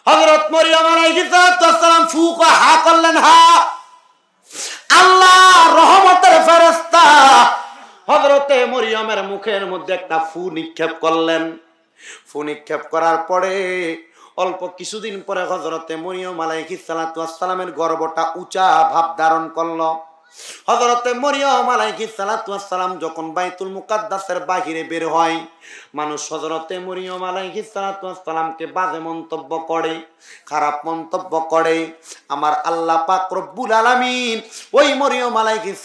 হযরত মরিয়ম আলাইহিস সালাম ফুক হা করলেন, হা। আল্লাহ রহমতের ফেরেশতা হযরতে মরিয়মের মুখের মধ্যে একটা ফু নিক্ষেপ করলেন। ফু নিক্ষেপ করার পরে অল্প কিছুদিন পরে হযরতে মরিয়ম আলাইহিস সালামের গর্ভটা উঁচা ভাব ধারণ করলো। হযরতে মরিয়ম আলাইহিস সালাম যখন বাইতুল মুকাদ্দাসের বাহিরে বের হয়, মানুষ হযরতে মরিয়ম আলাইহিস সালামকে বাজে মন্তব্য করে, খারাপ মন্তব্য করে। আমার আল্লাহ পাক রব্বুল আলামিন ওই মরিয়ম আলাইহিস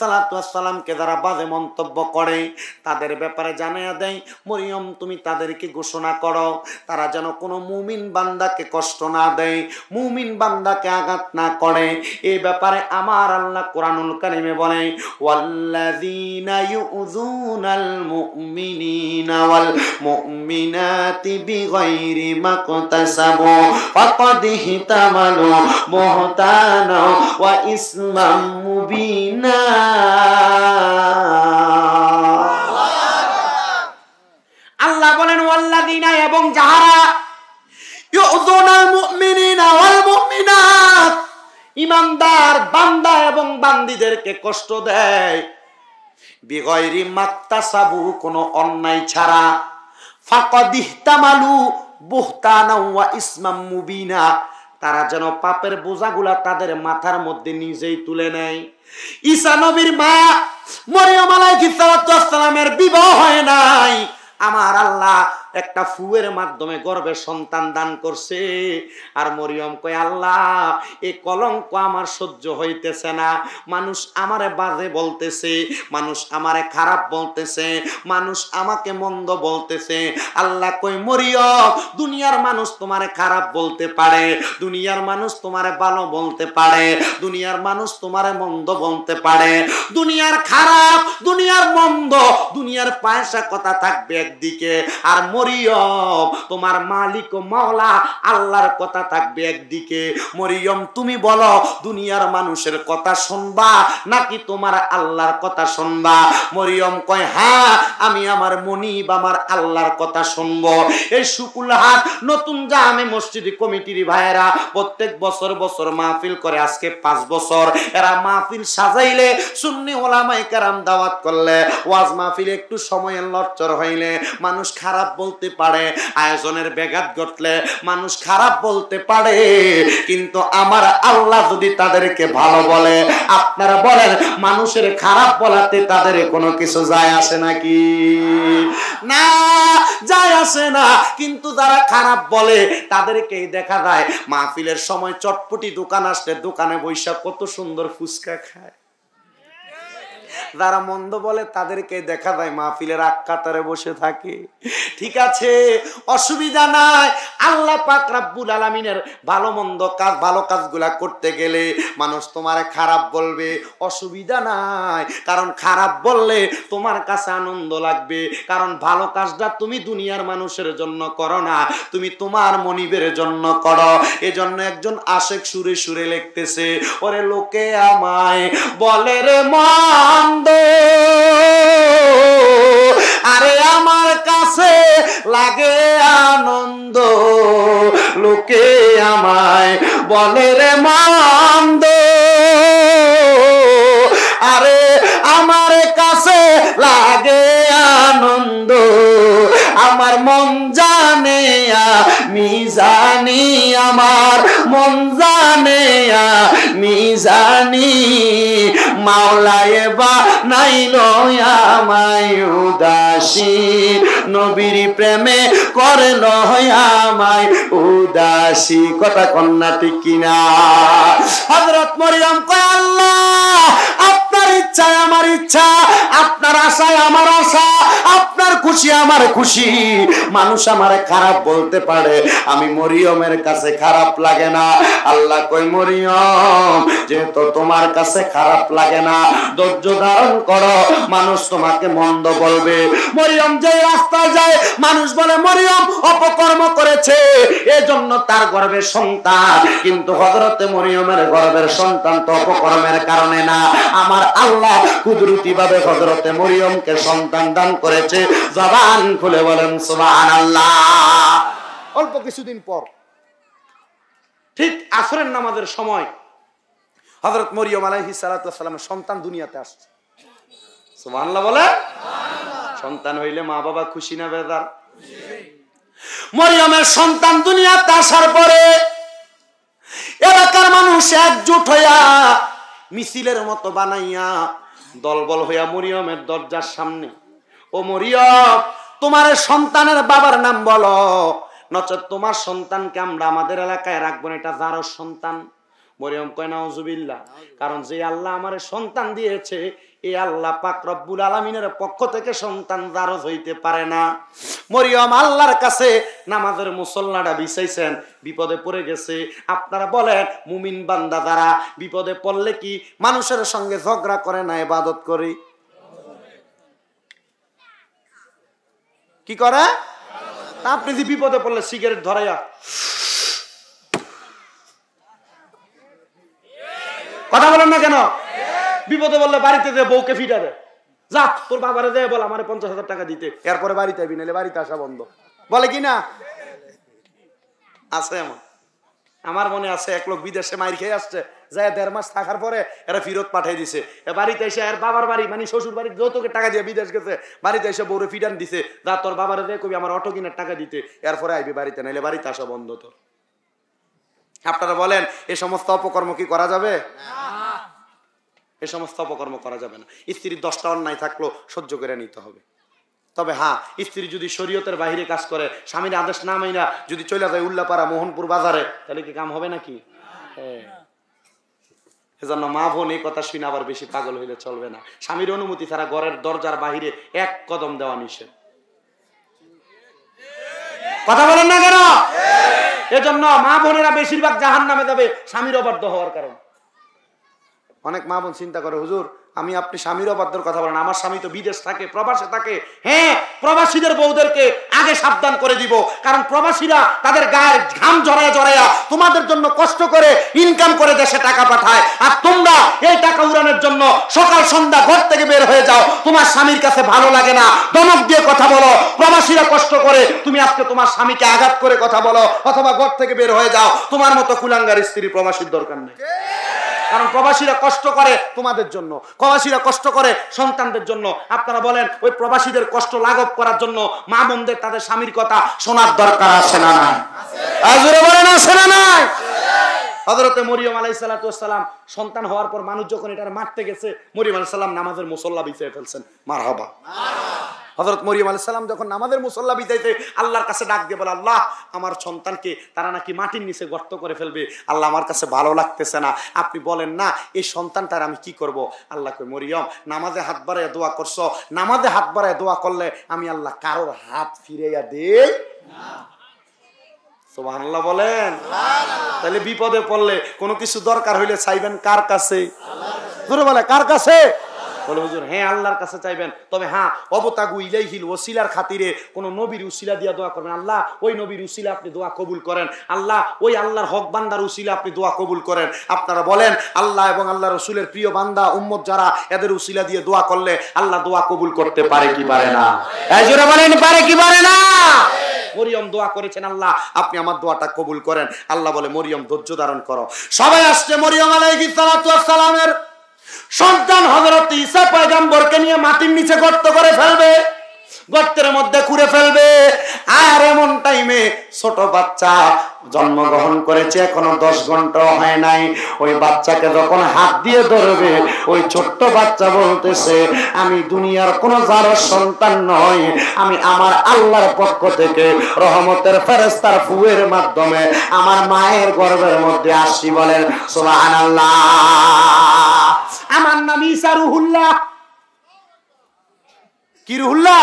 সালামকে যারা বাজে মন্তব্য করে তাদের ব্যাপারে জানায়া দেয়, মরিয়ম তুমি তাদেরকে ঘোষণা করো তারা যেন কোনো মুমিন বান্দাকে কষ্ট না দেয়, মুমিন বান্দাকে আঘাত না করে। এই ব্যাপারে আমার আল্লাহ কোরআনুল কারীমে বলে, ওয়াল্লাযীনা ইউযুনাল মুমিনিনা ওয়াল মুমিনাতি বিগাইরি মাকতাসাবু ফাকাদ ইহতামালু বুহতানা ওয়া ইসমান মুবিনা। আল্লাহ বলেন ওয়াল্লাযীনা, এবং যাহারা ইউযুনাল মুমিনিনা ওয়াল মুমিনাত, ইমানদার বান্দা এবং বান্দীদেরকে কষ্ট দেয়, বিগাইরি মাকতাসাবু, কোনো অন্যায় ছাড়া, ফাকাদ ইহতামালু বুহতানা ওয়া ইসমান মুবিনা, তারা যেন পাপের বোঝাগুলা তাদের মাথার মধ্যে নিজেই তুলে নেয়। ঈসা নবীর মা মরিয়ম আলাইহিস সালামের বিবাহ হয় নাই, আমার আল্লাহ একটা ফুয়ের মাধ্যমে গর্ভে সন্তান দান করছে। আর মরিয়ম কয়, আল্লাহ এই কলঙ্ক আমার সহ্য হইতেছে না, মানুষ আমারে বাজে বলতেছে, মানুষ আমারে খারাপ বলতেছে, মানুষ আমাকে মন্দ বলতেছে। আল্লাহ কই, মরিয়ম দুনিয়ার মানুষ তোমারে খারাপ বলতে পারে, দুনিয়ার মানুষ তোমারে ভালো বলতে পারে, দুনিয়ার মানুষ তোমারে মন্দ বলতে পারে, দুনিয়ার খারাপ দুনিয়ার মন্দ দুনিয়ার পয়সা কথা থাকবে একদিকে, আর মরিয়ম তোমার মালিক ও মাওলা আল্লাহর কথা থাকবে একদিকে। মরিয়ম তুমি বলো দুনিয়ার মানুষের কথা শুনবা নাকি তোমার আল্লাহর কথা শুনবা? মরিয়ম কয়, হ্যাঁ আমি আমার মনিব আমার আল্লাহর কথা শুনবো। এই শুকুলহাট নতুন জামে মসজিদ কমিটির ভাইয়েরা প্রত্যেক বছর বছর মাহফিল করে, আজকে 5 বছর। এরা মাহফিল সাজাইলে, সুন্নি ওলামায়ে কেরাম দাওয়াত করলে, ওয়াজ মাহফিলে একটু সময়ের লড়চড় হইলে মানুষ খারাপ বলতে পারে, আয়োজনের ব্যাঘাত ঘটলে মানুষ খারাপ বলতে পারে, কিন্তু আমার আল্লাহ যদি তাদেরকে ভালো বলে, আপনারা বলেন মানুষের খারাপ বলাতে তাদের কোনো কিছু যায় আসে নাকি? না, যায় আসে না। কিন্তু যারা খারাপ বলে তাদেরকেই দেখা যায় মাহফিলের সময় চটপটি দোকান আসলে দোকানে বৈশা কত সুন্দর ফুচকা খায়। যারা মন্দ বলে তাদেরকে দেখা যায় মাহফিলের আগ কাতারে বসে থাকে। ঠিক আছে, অসুবিধা নাই। আল্লাহ পাক রব্বুল আলামিনের ভালো মন্দ কাজ, ভালো কাজগুলা করতে গেলে মানুষ তোমারে খারাপ বলবে, অসুবিধা নাই। কারণ খারাপ বললে তোমার কাছে আনন্দ লাগবে, কারণ ভালো কাজটা তুমি দুনিয়ার মানুষের জন্য করো না, তুমি তোমার মনিবের জন্য করো। এজন্য একজন আশেক সুরে সুরে লিখতেছে, ওরে লোকে আমায় বলে রে মন্দ, আরে আমার কাছে লাগে আনন্দ, লোকে আমায় বলে রে মন্দ, আরে আমার কাছে লাগে আনন্দ, আমার মন জানে আমি জানি, আমার মন জানে আমি জানি, মাওলায়ে বানাইল আমায় উদাসী, নবীর প্রেমে করল আমায় উদাসী। কথা কন্যা ঠিক কিনা? হযরত মরিয়ম কয়, আল্লাহ আপনার ইচ্ছায় আমার ইচ্ছা, আপনার আশায় আমার আশা, আপনার খুশি আমার খুশি। মানুষ আমারে খারাপ বলতে পারে, আমি মরিয়মের কাছে খারাপ লাগে না। আল্লাহ কই, মরিয়ম যেহেতু তোমার কাছে খারাপ লাগে না, ধৈর্য ধারণ করো, মানুষ তোমাকে মন্দ বলবে। মরিয়ম যে রাস্তায় যায় মানুষ বলে মরিয়ম অপকর্ম করেছে, এজন্য তার গর্ভে সন্তান, কিন্তু হযরতে মরিয়মের গর্ভের সন্তান তো অপকর্মের কারণে না, আমার আল্লাহ কুদরতি ভাবে হযরতে মরিয়মকে সন্তান দান করেছে। জবান খুলে বলেন সুবহানাল্লাহ। অল্প কিছুদিন পর আসরের নামাজের সময় হযরত মরিয়ম আলাইহিস সালাতু ওয়াস সালামের সন্তান দুনিয়াতে আসছে। সুবহানাল্লাহ বলে। সন্তান হইলে মা বাবা খুশি না বেজার? মরিয়মের সন্তান দুনিয়াতে আসার পরে এলাকার মানুষ একজোট হইয়া মিছিলের মতো বানাইয়া দলবল হইয়া মরিয়মের দরজার সামনে, ও মরিয়ম, তোমার সন্তানের বাবার নাম বলো, নচেত তোমার সন্তানকে আমরা আমাদের এলাকায় রাখবো না, এটা যার সন্তান। মরিয়ম কয় নাউজুবিল্লাহ, কারণ যে আল্লাহ আমার সন্তান দিয়েছে এই আল্লাহ পাক রব্বুল আলামিনের পক্ষ থেকে সন্তান জারজ হইতে পারে না। মরিয়ম আল্লাহর কাছে নামাজের মুসল্লাটা বিছাইছেন, বিপদে পড়ে গেছে। আপনারা বলেন মুমিন বান্দা যারা বিপদে পড়লে কি মানুষের সঙ্গে ঝগড়া করে না ইবাদত করে? কি করে? আপনি যে বিপদে পড়লে সিগারেট ধরাইয়া কথা বলেন না কেন? বিপদে বললে বাড়িতে যে বউকে ফিটা দেয়, যা তোর বাবারে দেয় বল আমার 50,000 টাকা দিতে, এরপরে বাড়িতে আবি, নাহলে বাড়িতে আসা বন্ধ, বলে কি না? আছে এমন। আমার মনে আছে এক লোক বিদেশে মাইর খেয়ে আসছে, যায় 1.5 মাস থাকার পরে এরা ফিরত পাঠিয়ে দিছে। বাড়িতে এসে এর বাবার বাড়ি মানে শ্বশুর বাড়ির যৌতুকের টাকা দিয়ে বিদেশ গেছে, বাড়িতে এসে বউরে ফিডান দিছে, যা তোর বাবারে দেয় কবি আমার অটো কিনার টাকা দিতে, এরপরে আইবি বাড়িতে, নাহলে বাড়িতে আসা বন্ধ তোর। আপনারা বলেন এই সমস্ত অপকর্ম কি করা যাবে? এই সমস্ত অপকর্ম করা যাবে না। স্ত্রীর 10টা অন্যায় থাকলো সহ্য করে নিতে হবে। তবে হ্যাঁ, স্ত্রী যদি শরীয়তের বাইরে কাজ করে, স্বামীর আদেশ না মাইনা যদি চলে যায় উল্লাপাড়া মোহনপুর বাজারে, তাহলে কি কাম হবে নাকি? এজন্য মা বোন এই কথা শুনে আবার বেশি পাগল হইলে চলবে না। স্বামীর অনুমতি ছাড়া ঘরের দরজার বাহিরে এক কদম দেওয়া নিষেধ। কথা বলেন না কেন? এজন্য মা বোনেরা বেশিরভাগ জাহান্নামে যাবে স্বামীর অবাধ্য হওয়ার কারণে। অনেক মা বোন চিন্তা করে, হুজুর আমি আপনি স্বামীর অবাধ্যর কথা বলেন, আমার স্বামী তো বিদেশ থাকে, প্রবাসে থাকে। হ্যাঁ, প্রবাসীদের বউদেরকে আগে সাবধান করে দিব, কারণ প্রবাসীরা তাদের গায়ের ঘাম জড়ায়া জড়ায়া তোমাদের জন্য কষ্ট করে ইনকাম করে দেশে টাকা পাঠায়, আর তোমরা এই টাকা উড়ানোর জন্য সকাল সন্ধ্যা ঘর থেকে বের হয়ে যাও। তোমার স্বামীর কাছে ভালো লাগে না, দমক দিয়ে কথা বলো। প্রবাসীরা কষ্ট করে, তুমি আজকে তোমার স্বামীকে আঘাত করে কথা বলো অথবা ঘর থেকে বের হয়ে যাও। তোমার মতো কুলাঙ্গার স্ত্রী প্রবাসীর দরকার নেই, কারণ প্রবাসীরা কষ্ট করে তোমাদের জন্য, প্রবাসীরা কষ্ট করে সন্তানদের জন্য। আপনারা বলেন ওই প্রবাসীদের কষ্ট লাঘব করার জন্য মা বোনদের তাদের স্বামীর কথা শোনার দরকার আছে না নাই? আজরে বলেন আছে না নাই? হযরতে মরিয়ম আলাইহিস সালাতু ওয়াস সালাম সন্তান হওয়ার পর মানুষ যখন এটার মারতে গেছে, মরিয়ম আলাইহিস সালাম নামাজের মুসল্লা বিছিয়ে ফেলছেন। মারহাবা। হযরত মরিয়ম আলাইহিস সালাম যখন নামাজের মুসল্লা বিছাইতে আল্লাহর কাছে ডাক দিয়ে বলে, আল্লাহ আমার সন্তানকে তারা নাকি মাটির নিচে গর্ত করে ফেলবে, আল্লাহ আমার কাছে ভালো লাগতেছে না, আপনি বলেন না এই সন্তানটার আমি কি করব? আল্লাহ কই, মরিয়ম নামাজে হাত বাড়ায় দোয়া করছো, নামাজে হাত বাড়ায় দোয়া করলে আমি আল্লাহ কারোর হাত ফিরাইয়া দেই না। সুবহানাল্লাহ বলেন। তাহলে বিপদে পড়লে কোনো কিছু দরকার হইলে চাইবেন কার কাছে? আল্লাহর কাছে। বলে কার কাছে? বলে হুজুর হ্যাঁ আল্লাহর কাছে চাইবেন, তবে হ্যাঁ অবতাগু ইলাইহিল ওসিলার খাতিরে কোন নবীর উসিলা দিয়া দোয়া করবেন। আল্লাহ ওই নবীর উসিলা আপনি দোয়া কবুল করেন, আল্লাহ ওই আল্লাহর হক বান্দার উসিলা আপনি দোয়া কবুল করেন। আপনারা বলেন আল্লাহ এবং আল্লাহ রসুলের প্রিয় বান্দা উম্মত যারা, এদের উসিলা দিয়ে দোয়া করলে আল্লাহ দোয়া কবুল করতে পারে কি পারে না? এই জোরে বলেন পারে কি পারে না? মরিয়ম দোয়া করেছেন, আল্লাহ আপনি আমার দোয়াটা কবুল করেন। আল্লাহ বলে মরিয়ম ধৈর্য ধারণ করো। সবাই আসছে মরিয়ম আলাইহিস সালাতু ওয়াস সালামের সন্তান হযরত ঈসা পয়গম্বরকে নিয়ে মাটির নিচে গর্ত করে ফেলবে, গর্তের মধ্যে খুঁড়ে ফেলবে। আর এমন টাইমে ছোট বাচ্চা জন্মগ্রহণ করেছে, এখনো 10 ঘন্টা হয় নাই। ওই বাচ্চাকে যখন হাত দিয়ে ধরবে, ওই ছোট্ট বাচ্চা বলতেছে আমি দুনিয়ার কোন জারজ সন্তান নয়, আমি আমার আল্লাহর পক্ষ থেকে রহমতের ফেরেশতার ফুয়ের মাধ্যমে আমার মায়ের গর্ভের মধ্যে আসছি। বলেন সুবহানাল্লাহ। আমার নাম ঈসা রুহুল্লাহ। কি রুহুল্লাহ?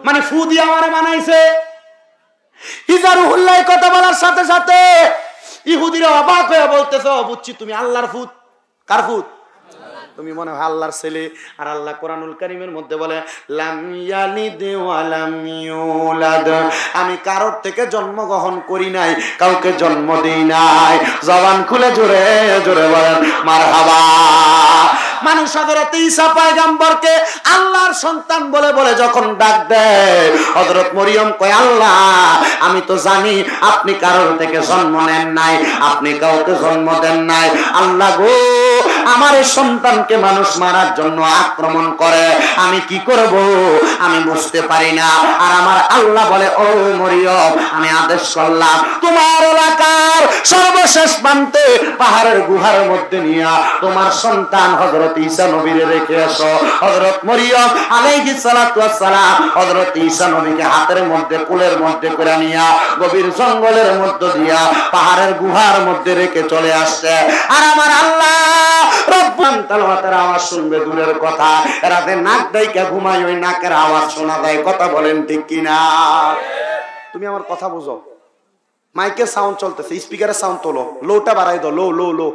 মানে ফু দিয়ে আমারে বানাইছে। ঈসা রুহুল্লাহ কথা বলার সাথে সাথে ইহুদিরা অবাক হয়ে বলতেছে, বুঝছি তুমি আল্লাহর ফুত। কার ফুত? তুমি মনে হয় আল্লাহর ছেলে। আর আল্লাহ কোরআনুল কারীমের মধ্যে বলে লাম ইয়ালিদ ওয়া লাম ইউলাদ, আমি কারোর থেকে জন্মগ্রহণ করি নাই, কাউকে জন্ম দেই নাই। জবান খুলে জোরে জোরে বলেন মারহাবা। মানুষ হযরত ঈসা পয়গম্বরকে আল্লাহর সন্তান বলে বলে যখন ডাক দেয়, হযরত মরিয়ম কয়, আল্লাহ আমি তো জানি আপনি কারোর থেকে জন্ম নেন নাই, আপনি কাউকে জন্ম দেন নাই। আল্লাহ গো, আমার এই সন্তানকে মানুষ মারার জন্য আক্রমণ করে, আমি কি করব আমি বুঝতে পারি না। আর আমার আল্লাহ বলে, ও মরিয়ম, আমি আদেশ করলাম তোমার এলাকার সর্বশেষ প্রান্তে পাহাড়ের গুহার মধ্যে নিয়ে তোমার সন্তান হযরত ঈসা নবীরে রেখে আসো। হযরত মরিয়ম আলাইহিস সালাতু ওয়াস সালাম হযরত ঈসা নবীকে হাতের মধ্যে কোলের মধ্যে করে নিয়া গভীর জঙ্গলের মধ্যে দিয়া পাহাড়ের গুহার মধ্যে রেখে চলে আসছে। আর আমার আল্লাহ রব্বান তালাওয়াতের আওয়াজ শুনবে দূরের কথা, রাতে নাক ডাইকা ঘুমায়, ওই নাকের আওয়াজ শোনা যায়। কথা বলেন ঠিক কিনা? তুমি আমার কথা বুঝো। মাইকের সাউন্ড চলতেছে, স্পিকারের সাউন্ড তোলো, লোটা বাড়াই দাও, লো লো লো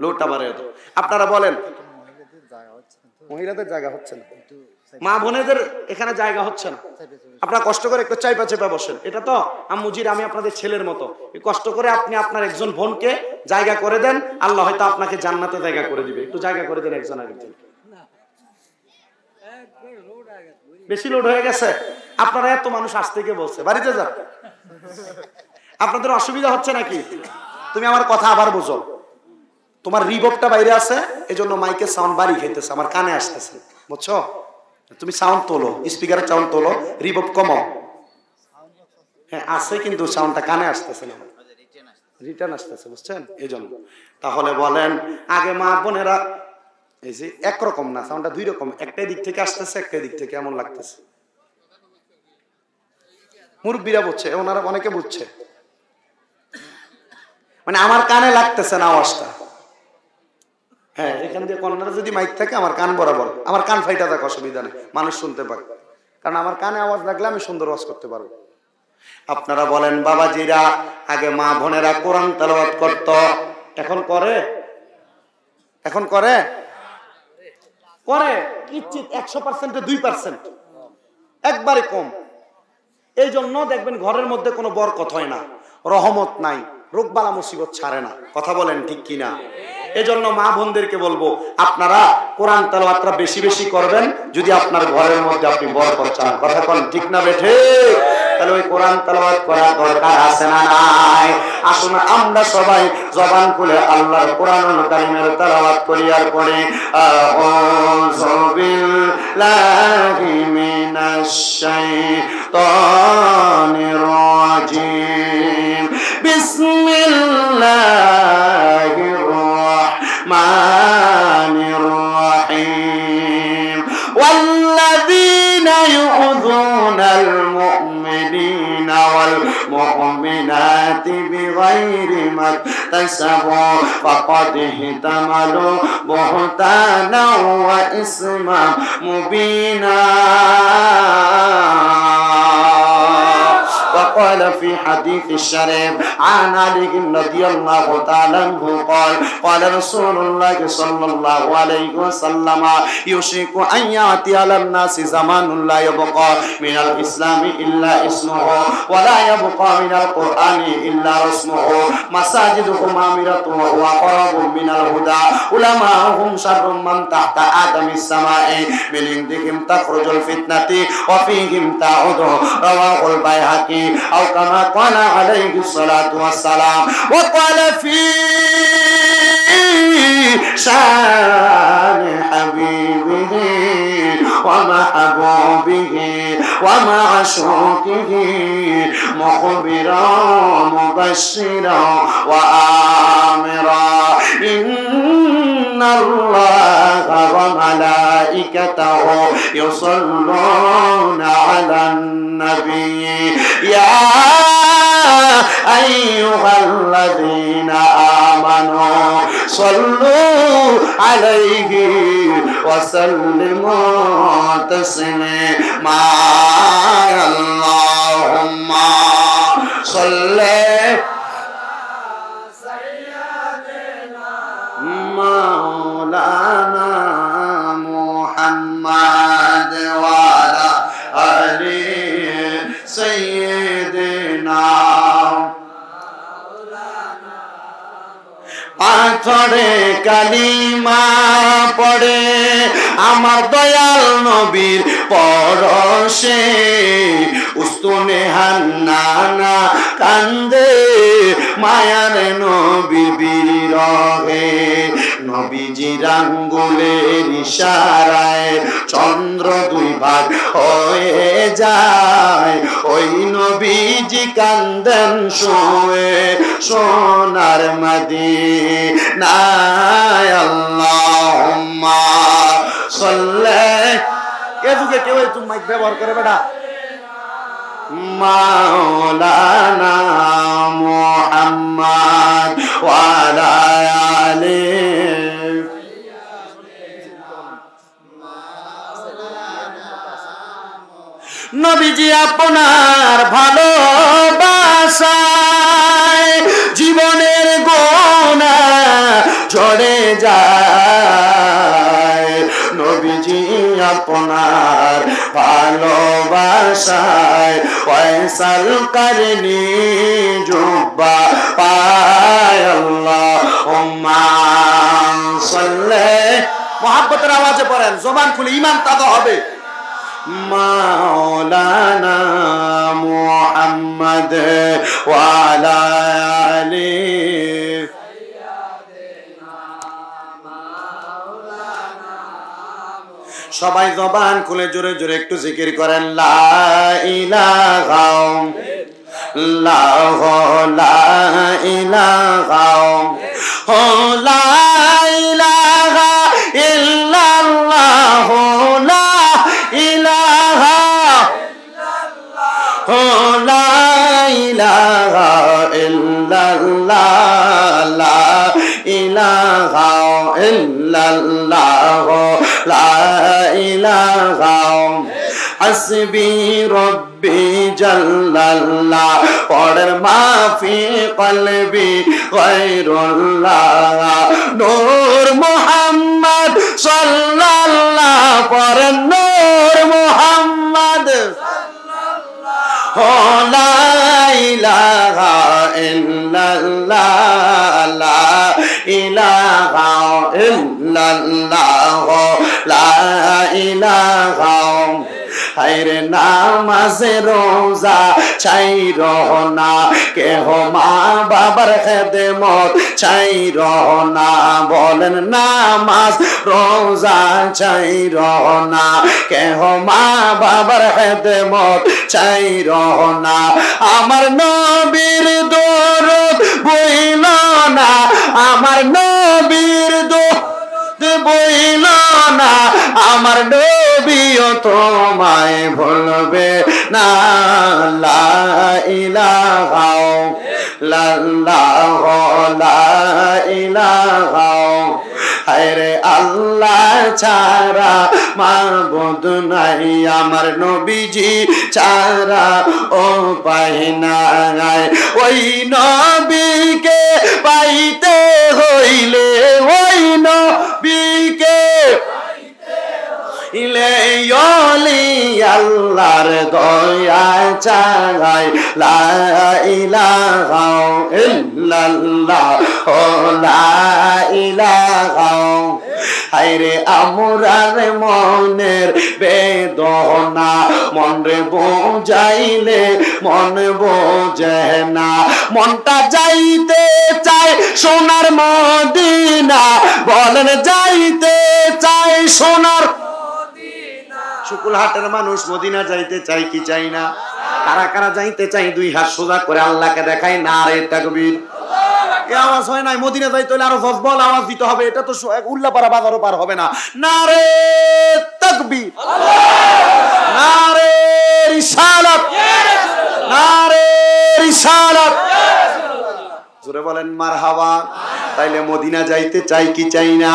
লোটা বাড়াই দাও। আপনারা বলেন, মহিলাদের জায়গা হচ্ছে না, মা বোনেদের এখানে জায়গা হচ্ছে না। আপনারা কষ্ট করে একটু চাইপা চেপা বসেন। এটা তো আম্মুজির, আমি আপনাদের ছেলের মতো, কষ্ট করে আপনি আপনার একজন বোনকে জায়গা করে দেন, আল্লাহ হয়তো আপনাকে জান্নাতে জায়গা করে দিবে। একটু জায়গা করে দেন একজন আরেকজন। বেশি লোড হয়ে গেছে, আপনারা এত মানুষ আসতে গিয়ে বলছে বাড়িতে যান। আপনাদের অসুবিধা হচ্ছে নাকি? তুমি আমার কথা আবার বুঝো। তোমার রিববটা বাইরে আছে, এজন্য মাইকের সাউন্ড বাড়ি খাইতেছে, আমার কানে আসতেছে, বুঝছো? তুমি সাউন্ড তোলো, স্পিকারের সাউন্ড তোলো, রিবব কমাও। হ্যাঁ আছে, কিন্তু সাউন্ডটা কানে আসতেছে না, রিটার্ন আসতেছে, বুঝছেন? এই জন্য। তাহলে বলেন, আগে মা বোনেরা এই যে একরকম না, সাউন্ডটা দুই রকম, একটাই দিক থেকে আসতেছে, একটাই দিক থেকে এমন লাগতেছে। মুরব্বীরা বুঝছে, ওনারা অনেকে বুঝছে, মানে আমার কানে লাগতেছে না আওয়াজটা। হ্যাঁ, এখান দিয়ে কর্নারে যদি মাইক থাকে আমার কান বরাবর, আমার কান ফাইটা থাকে, অসুবিধা নেই, মানুষ শুনতে পারে, কারণ আমার কানে আওয়াজ লাগলে আমি সুন্দর ওয়াজ করতে পারবো। আপনারা বলেন, বাবাজিরা আগে মা বোনেরা কোরআন তেলাওয়াত করত, এখন করে? এখন করে? করে কিচ্ছিত 100%-এ 2%, একবারে কম। এই জন্য দেখবেন ঘরের মধ্যে কোনো বরকত হয় না, রহমত নাই, রোগবালা মুসিবত ছাড়ে না। কথা বলেন ঠিক কিনা? এজন্য মা বোনদেরকে বলবো, আপনারা কোরআন তেলাওয়াতটা বেশি বেশি করবেন, যদি আপনার ঘরের মধ্যে আপনি বরকত চান। কথা বলেন ঠিক না বেঠে? তাহলে ওই কোরআন তেলাওয়াত করার দরকার আছে না নাই? আসুন আমরা সবাই জবান খুলে আল্লাহর কোরআনুল কারীমের তেলাওয়াত করি, আর পড়ে আউযু বিল্লাহি মিনাশ শাইতানির রাজীম, বিসমিল্লাহির রাহমানির রাহিম, ওয়াল্লাযীনা ইউযুনাল মুমিনিনা ওয়াল মুমিনাতি বিগাইরি মাকতাসাবু ফাকাদ ইহতামালু বুহতানাও ওয়া ইসমান মুবিনা। وقال في حديث الشريف عن علي رضي الله تعالى عنه قال قال رسول الله صلى الله عليه وسلم يوشك أن يأتي على الناس زمان لا يبقى من الإسلام إلا اسمه ولا يبقى من القرآن إلا رسمه مساجدهم عامرة وهو قرب من الهدى علماءهم شر من تحت آدم السماء من عندهم تخرج الفتنة وفيهم تعود. رواه البيهقي أو كما قال عليه الصلاة والسلام. وقال في شان حبيبه ومحبوبه ومعشوقه مخبرا مبشرا وآمرا إن الله وملائكته يصلون على النبي يا أيها الذين آمنوا صلوا عليه وسلموا تسليما. اللهم صل مولانا محمد وعلى آل سيدنا পাথরে কালিমা পড়ে আমার দয়াল নবীর পরশে উস্তুনে হান্নানা কান্দে মায়ার নবীর বিরহে নবীজির আঙ্গুলের ইশারায় চন্দ্র দুই ভাগ হয়ে যায় ওই নবীজি কান্দেন শুয়ে সোনার মদিনায় আল্লাহুম্মা সাল্লি কে যুগে কেউ তুমি মাইক ব্যবহার করে বেটা মাওলানা মুহাম্মদ ওয়া আলা আলিহি নবীজি আপনার ভালোবাসায় জীবনের গোনা ঝরে যায় নবীজি আপনার ভালোবাসায় ওয়াইসাল করনি জুব্বা পায় আল্লাহুম্মা সাল্লি মুহাব্বতের আওয়াজে পড়েন জবান খুলে ঈমান তাজা হবে মাওলানা মুহাম্মদ ওয়া আলা আলিহি সবাই জবান খুলে জোরে জোরে একটু জিকির করেন লা ইলাহা ইল্লাল্লাহ লা ইলাহা লা ইলাহা ইল্লাল্লাহ লা ইলাহা লা ইলাহা ইল্লাল্লাহ লা ইলাহা ইল্লাল্লাহ লা ইলাহা হাসবি রব্বি জাল্লাল্লাহ পড়ের মাফি কলবি গায়রুল্লাহ নূর মুহাম্মদ সাল্লাল্লাহ পড়েন নূর মুহাম্মদ লা ইলাহা ইল্লাল্লাহ লা ইলাহা ইল্লাল্লাহ লা ইলাহা হায়রে নামাজে রোজা চাই রহনা কেহ মা বাবার খেদমত চাই রহনা বলেন নামাজ রোজা চাই রহনা কেহ মা বাবার খেদমত চাই রহনা আমার নবীর দরদ বইল না আমার নবীর দরদ বইল না আমার নবীও তোমায় ভুলবে না লা ইলাহা ইল্লাল্লাহ লা ইলাহা হায়রে আল্লাহ ছাড়া মাবুদ নাই আমার নবীজি ছাড়া ও পাই নাই ওই নবীকে পাইতে হইলে ওই নবীকে ইলে ইলি আল্লাহর দয়া চাই লা ইলাহা ইল্লাল্লাহ লা ইলাহা হায়রে আমরার মনের বেদনা মন রে বোঝাইলে মন বোঝে না মনটা যাইতে চাই সোনার মদিনা বলেন যাইতে চাই সোনার শুকুলহাটের মানুষ মদিনা যাইতে চাই কি চাই না কারা কারা যাইতে চাই দুই হাত সোজা করে আল্লাহকে দেখাই না রে তাকবীর এই আওয়াজ হয় নাই মদিনা যাইতে হলে আরো জজবল আওয়াজ দিতে হবে এটা তো উল্লাপাড়া বাজারও পার হবে না না রে তাকবীর না রে রিসালাত না রে রিসালাত জোরে বলেন মারহাবা তাইলে মদিনা যাইতে চাই কি চাই না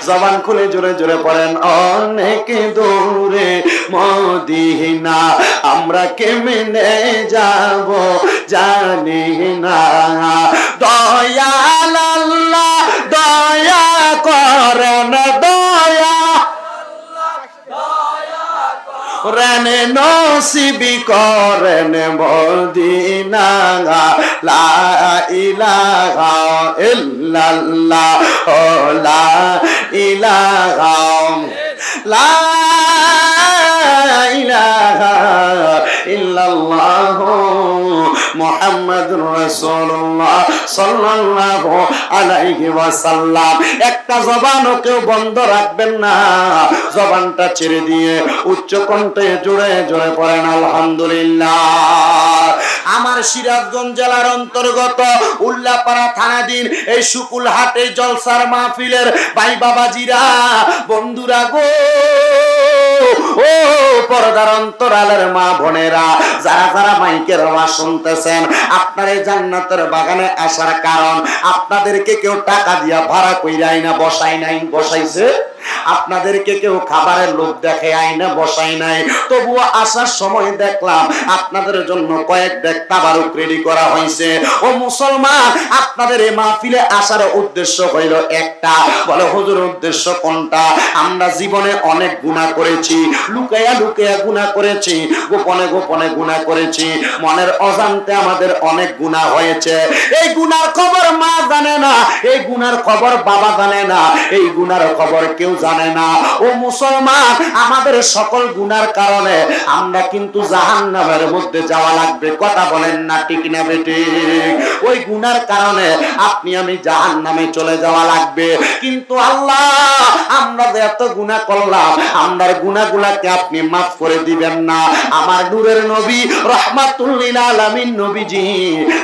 জবান খুলে জোরে জোরে পড়েন অনেক দূরে মদিনা আমরা কেমনে যাব জানি না দয়াল আল্লাহ দয়া করেন দয়া রেনে নসিবি করেন মদিনা লা ইলাহা ইল্লাল্লাহ লা ইলাহা লা ইলাহা ইল্লাল্লাহ মুহাম্মাদুর রাসূলুল্লাহ সাল্লাল্লাহু আলাইহি ওয়াসাল্লাম। একটা জবানও কেউ বন্ধ রাখবেন না, জবানটা ছেড়ে দিয়ে উচ্চ কণ্ঠে জোরে জোরে পড়েন আলহামদুলিল্লাহ। আমার সিরাজগঞ্জ জেলার অন্তর্গত উল্লাপাড়া থানাধীন এই শুকুলহাটে জলসার মাহফিলের ভাই বাবাজিরা, বন্ধুরা গো, ও পর্দার অন্তরালের মা বোনেরা, যারা যারা মাইকের আওয়াজ শুনতেছেন, আপনার এই জান্নাতের বাগানে আসার কারণ, আপনাদেরকে কেউ টাকা দিয়া ভাড়া কইরা আইনা বসাই নাই, বসাইছে? আপনাদেরকে কেউ খাবারের লোভ দেখে আইনা বসাই নাই, তবুও আসার সময় দেখলাম আপনাদের জন্য কয়েক ব্যাগ তাবারুক রেডি করা হয়েছে। ও মুসলমান, আপনাদের এই মাহফিলে আসার উদ্দেশ্য হইল একটা। বলে হুজুর উদ্দেশ্য কোনটা? আমরা জীবনে অনেক গুনাহ করেছি, লুকাইয়া লুকাইয়া গুনাহ করেছি, গোপনে গোপনে গুনাহ করেছি, মনের অজান্তে আমাদের অনেক গুনাহ হয়েছে। এই গুনার খবর মা জানে না, এই গুনার খবর বাবা জানে না, এই গুনার খবর কেউ জানে না। ও মুসলমান, আমাদের সকল গুনার কারণে আমরা কিন্তু জাহান্নামের মধ্যে যাওয়া লাগবে। কথা বলেন না ঠিক না বেঠিক? ওই গুনার কারণে আপনি আমি জাহান্নামে চলে যাওয়া লাগবে। কিন্তু আল্লাহ, আমরা যে এত গুনাহ করলাম, আমরার গুনাহগুলোকে আপনি মাফ করে দিবেন না? আমার নূরের নবী রাহমাতুল লিল আলামিন নবীজি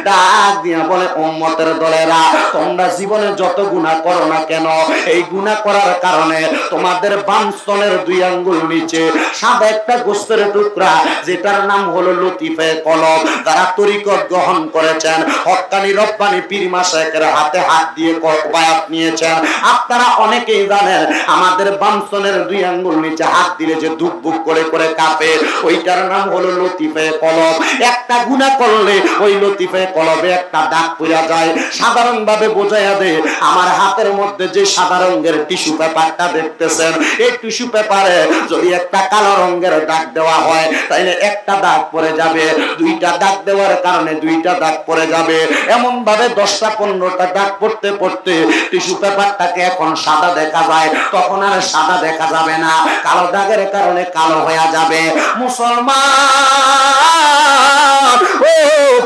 ডাক দিয়া বলে, উম্মতের দলেরা, তোমরা জীবনে যত গুনাহ করো না কেন, এই গুনাহ করার কারণে তোমাদের বাম স্তনের 2 আঙ্গুল নিচে সাদা একটা গোস্তের টুকরা, যেটার নাম হলো লতিফে কলব, যারা তরিকত গ্রহণ করেছেন, হক্কানি রব্বানি পীর মাশায়েখের হাতে হাত দিয়ে বায়াত নিয়েছেন, আপনারা অনেকেই জানেন আমাদের বাম স্তনের 2 আঙ্গুল নিচে হাত দিলে যে দুকবুক করে করে কাঁপে, ওইটার নাম হলো লতিফে কলব। একটা গুনাহ করলে ওই লতিফে কলবে একটা দাগ পড়ে যায়। সাধারণভাবে বোঝাইয়া দেয়, আমার হাতের মধ্যে যে সাদা রঙের টিস্যু পেপারটা দেখতেছেন, এই টিস্যু পেপারে যদি একটা কালো রঙের দাগ দেওয়া হয়, তাহলে একটা দাগ পড়ে যাবে, 2টা দাগ দেওয়ার কারণে 2টা দাগ পড়ে যাবে। এমন ভাবে 10টা 15টা দাগ পড়তে পড়তে টিস্যু পেপারটাকে এখন সাদা দেখা যায়, তখন আর সাদা দেখা যাবে না, কালো দাগের কারণে কালো হয়ে যাবে। মুসলমান, ও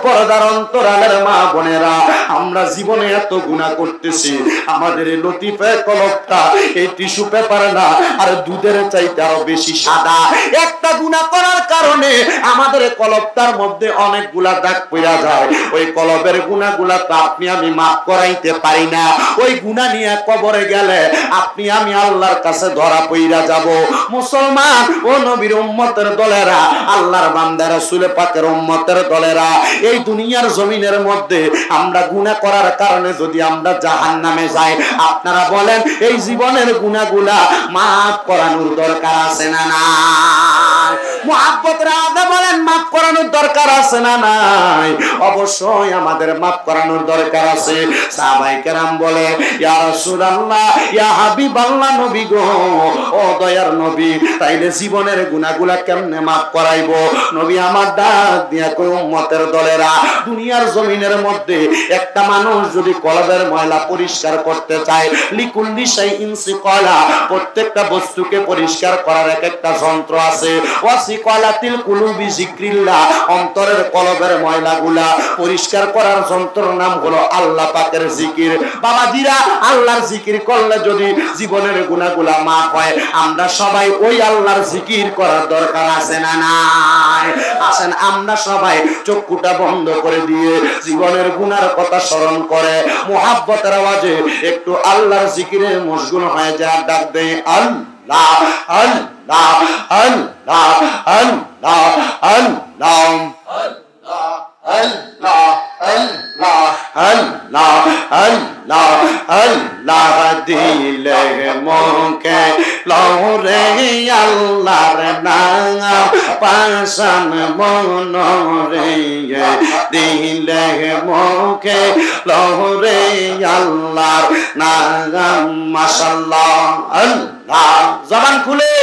পর্দার অন্তরালের মা বোনেরা, আমরা জীবনে এত গুনাহ করতেছি, আমাদের এই লতিফে কলবটা এই টিস্যু পেপার না, আর দুধের চাইতে আরো বেশি সাদা। একটা গুনাহ করার কারণে আমাদের কলবটার মধ্যে অনেকগুলা দাগ পড়া যায়। ওই কলবের গুনাহগুলা তো আপনি আমি মাফ করাইতে পারি না। ওই গুনাহ নিয়ে কবরে গেলে আপনি আমি আল্লাহর কাছে ধরা পইরা যাব। মুসলমান, ও নবীর উম্মতের দলেরা, আল্লাহর বান্দা রাসূল পাকের উম্মতের দলেরা, এই দুনিয়ার জমিনের মধ্যে আমরা গুনাহ করার কারণে যদি আমরা জাহান্নামে যাই, আপনারা বলেন এই জীবনের গুনাহগুলা মাফ করানোর দরকার আছে না নাই? মুহাব্বত রাজা বলেন, মাফ করানোর দরকার আছে না নাই? অবশ্যই আমাদের মাফ করানোর দরকার আছে। সাহাবায়ে কেরাম বলে, ইয়া রাসূলুল্লাহ, ইয়া হাবিবাল্লাহ, নবী গো, ও দয়ার নবী, তাইলে জীবনের গুনাহগুলা কেমনে মাফ করাইবো? নবী আমার ডাক দিয়া কই, উম্মতের দলেরা, দুনিয়ার জমিনের মধ্যে একটা মানুষ যদি কলবের ময়লা পরিষ্কার করতে চায়, লিকুল্লি শাইইন সিকালা, প্রত্যেকটা বস্তুকে পরিষ্কার করার এক একটা যন্ত্র আছে। ওয়াসিকালাতিল কুলুবি যিকরিল্লাহ, অন্তরের কলবের ময়লাগুলা পরিষ্কার করার যন্ত্রের নাম হলো আল্লাহ পাকের জিকির। বাবাজিরা, আল্লাহর জিকির করলে যদি জীবনের গুনাহগুলা মাফ হয়, আমরা সবাই ওই আল্লাহর জিকির করার দরকার আছে না নাই? আসেন আমরা সবাই চক্ষুটা বন্ধ করে দিয়ে জীবনের গুনার কথা স্মরণ করে মুহাব্বতের আওয়াজে একটু আল্লাহর জিকিরে মশগুল হয়ে যায়। ডাক দেই, আল্লাহ আল্লাহ আল্লাহ আল্লাহ আল্লাহ আল্লাহ আল্লাহ আল্লাহ আল্লাহ আল্লাহ দিলে মুখে লরে আল্লাহর নাম পাশান মনরে দিলে মুখে লরে আল্লাহর নাম। মাশাআল্লাহ, আল্লাহ, জবান খুলে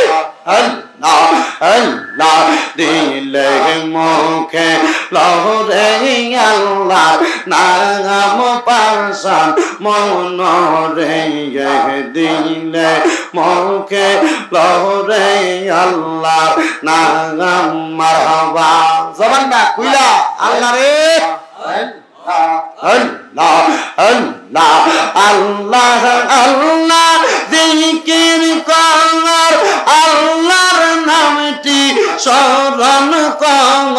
আল্লাহ আল্লাহ দিলে মুখে লহরে আল্লাহ নাম পাশান মনরে দিলে মুখে লহরে আল্লাহ নাম মারহাবা জবানটা কইলা আল্লাহ রে আল্লাহ আল্লাহ আল্লাহ আল্লাহ জিকির কর আল্লাহর নামটি স্মরণ কর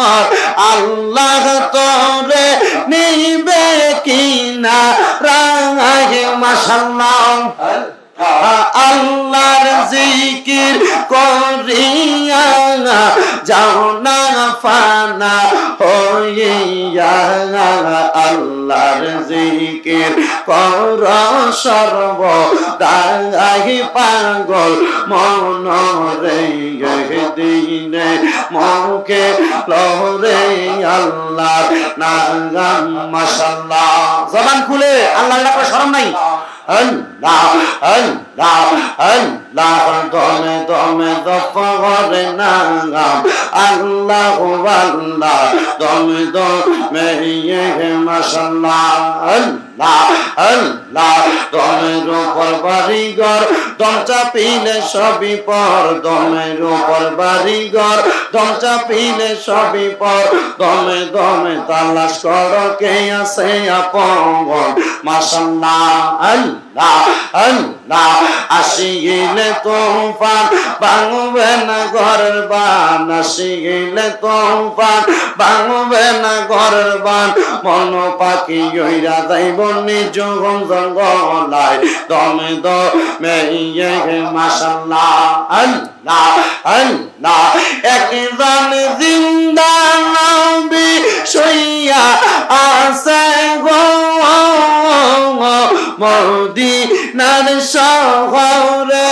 আল্লাহ তোরে নিবে কিনা রাঙায় মাশাআল্লাহ আল্লাহর জিকির করিয়া যাও না ফানা হইয়া আল্লাহর জিকির কর সর্বদাই পাগল মনরে দিনে মুখে লহরে আল্লাহ নাম মাশাআল্লাহ জবান খুলে আল্লাহর ডাকে শরম নাই আল্লাহ আল্লাহ আল্লাহ দমে দমে দফরে নাম আল্লাহ আল্লাহ দমে দমে মাশাআল্লাহ আল্লাহ আল্লাহ দমের উপর বাড়িঘর দম চাপিলে সবই পর দমের উপর বাড়িঘর দম চাপিলে সবই পর দমে দমে তালাশ করো কে আছে আপন মাশাআল্লাহ আল্লাহ আল্লাহ আসিলে তুফান ভাঙবে না ঘরের বান আসিলে তুফান ভাঙবে না ঘরের বান মন পাখি ওইরা যাইব নিজ জঙ্গলায় দমে দমে মাশাআল্লাহ আল্লাহ আল্লাহ একজন জিন্দা নবী শুইয়া আছে গো মদিনার শহরে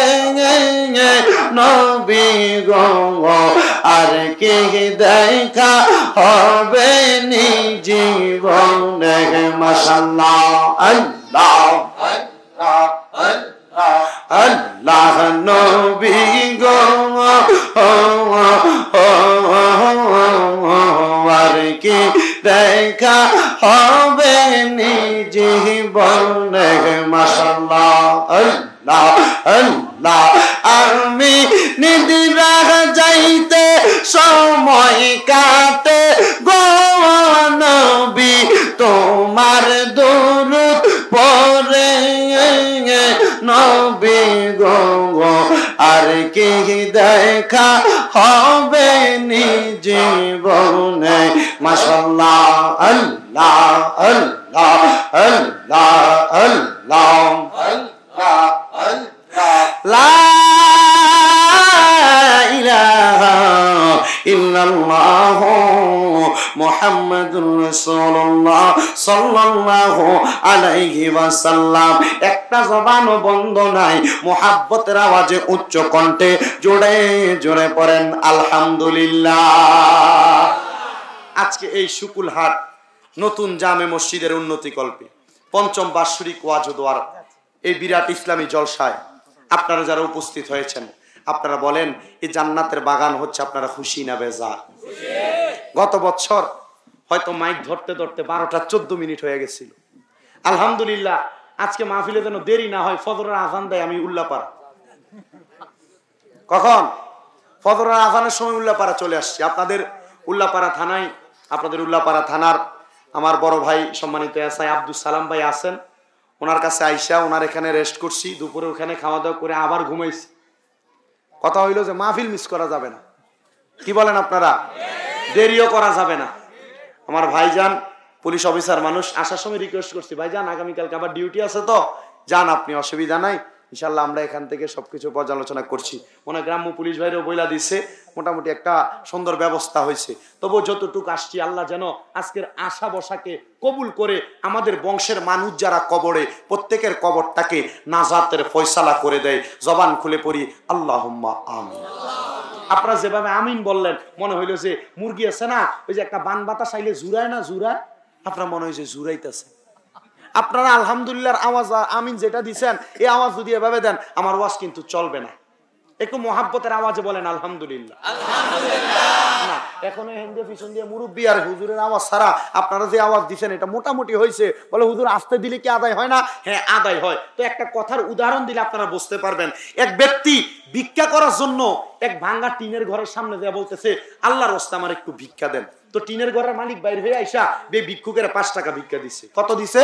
নবী গো আর কে দেখা হবে নি জীবনে মাশাআল্লাহ আল্লাহ আল্লাহ নবী গো আর কি দেখা হবে নি জীবনে মাশাআল্লাহ আল্লাহ আল্লাহ আমি নিদ্রা যাইতে সময় কাটে গো নবী তোমার দরুদ পড়ে নবী গো আর কি দেখা হবে নি জীবনে মাশাআল্লাহ আল্লাহ আল্লাহ আল্লাহ আল্লাহ লা ইলাহা ইল্লাল্লাহ মুহাম্মাদুর রাসূলুল্লাহ সাল্লাল্লাহু আলাইহি ওয়াসাল্লাম একটা জবানও বন্ধ নাই মুহাব্বতের আওয়াজে উচ্চ কণ্ঠে জোরে জোরে পড়েন আলহামদুলিল্লাহ। আজকে এই শুকুলহাট নতুন জামে মসজিদের উন্নতি কল্পে পঞ্চম বাৎসরিক ওয়াজ ও দোয়ার এই বিরাট ইসলামী জলসায় আপনারা যারা উপস্থিত হয়েছেন আপনারা বলেন এই জান্নাতের বাগান হচ্ছে আপনারা খুশি না বেজার? গত বছর হয়তো মাইক ধরতে ধরতে 12টা 14 মিনিট হয়ে গেছিল। আলহামদুলিল্লাহ আজকে মাহফিলে যেন দেরি না হয়, ফজরের আজান দেয় আমি উল্লাপাড়া। কখন? ফজরের আজানের সময় উল্লাপাড়া চলে আসছি। আপনাদের উল্লাপাড়া থানায়, আপনাদের উল্লাপাড়া থানার আমার বড় ভাই সম্মানিত এসআই আব্দুল সালাম ভাই আছেন, ওনার কাছে আইসা ওনার এখানে রেস্ট করছি, দুপুরে ওখানে খাওয়া দাওয়া করে আবার ঘুমাইছি। কথা হইলো যে মাহফিল মিস করা যাবে না, কি বলেন আপনারা? দেরিও করা যাবে না। আমার ভাইজান পুলিশ অফিসার মানুষ, আসার সময় রিকোয়েস্ট করছি, ভাইজান আগামীকালকে আবার ডিউটি আছে তো যান আপনি, অসুবিধা নাই, ইনশাল্লাহ আমরা এখান থেকে সবকিছু পর্যালোচনা করছি। ওনার গ্রাম্য পুলিশ ভাইরও বইলা দিচ্ছে, মোটামুটি একটা সুন্দর ব্যবস্থা হয়েছে। তবু যতটুকু আসছি আল্লাহ যেন আজকের আশা বসাকে কবুল করে আমাদের বংশের মানুষ যারা কবরে প্রত্যেকের কবরটাকে নাজাতের ফয়সালা করে দেয়। জবান খুলে পড়ি আল্লাহুম্মা আমিন। আপনারা যেভাবে আমিন বললেন মনে হইল যে মুরগি আছে না, ওই যে একটা বান বাতাস আইলে জুড়ায় না, জুড়ায়, আপনার মনে হয় যে জুড়াইতেছে। আপনারা আলহামদুলিল্লাহর আওয়াজ আমিন যেটা দিচ্ছেন এই আওয়াজ যদি এভাবে দেন আমার ওয়াজ কিন্তু চলবে না। একটু মহাব্বতের আওয়াজে বলেন আলহামদুলিল্লাহ। না এখনো হিন্দু পিছন দিয়ে মুরব্বী আর হুজুরের আওয়াজ ছাড়া আপনারা যে আওয়াজ দিচ্ছেন এটা মোটামুটি হয়েছে। বলে হুজুর আসতে দিলে কি আদায় হয় না? হ্যাঁ আদায় হয়। তো একটা কথার উদাহরণ দিলে আপনারা বুঝতে পারবেন। এক ব্যক্তি ভিক্ষা করার জন্য এক ভাঙ্গা টিনের ঘরের সামনে দেয়া বলতেছে, আল্লাহর রাস্তা আমার একটু ভিক্ষা দেন। তো টিনের ঘরের মালিক বাইরে হয়ে আইসা ভিক্ষুকের 5 টাকা ভিক্ষা দিচ্ছে। কত দিছে?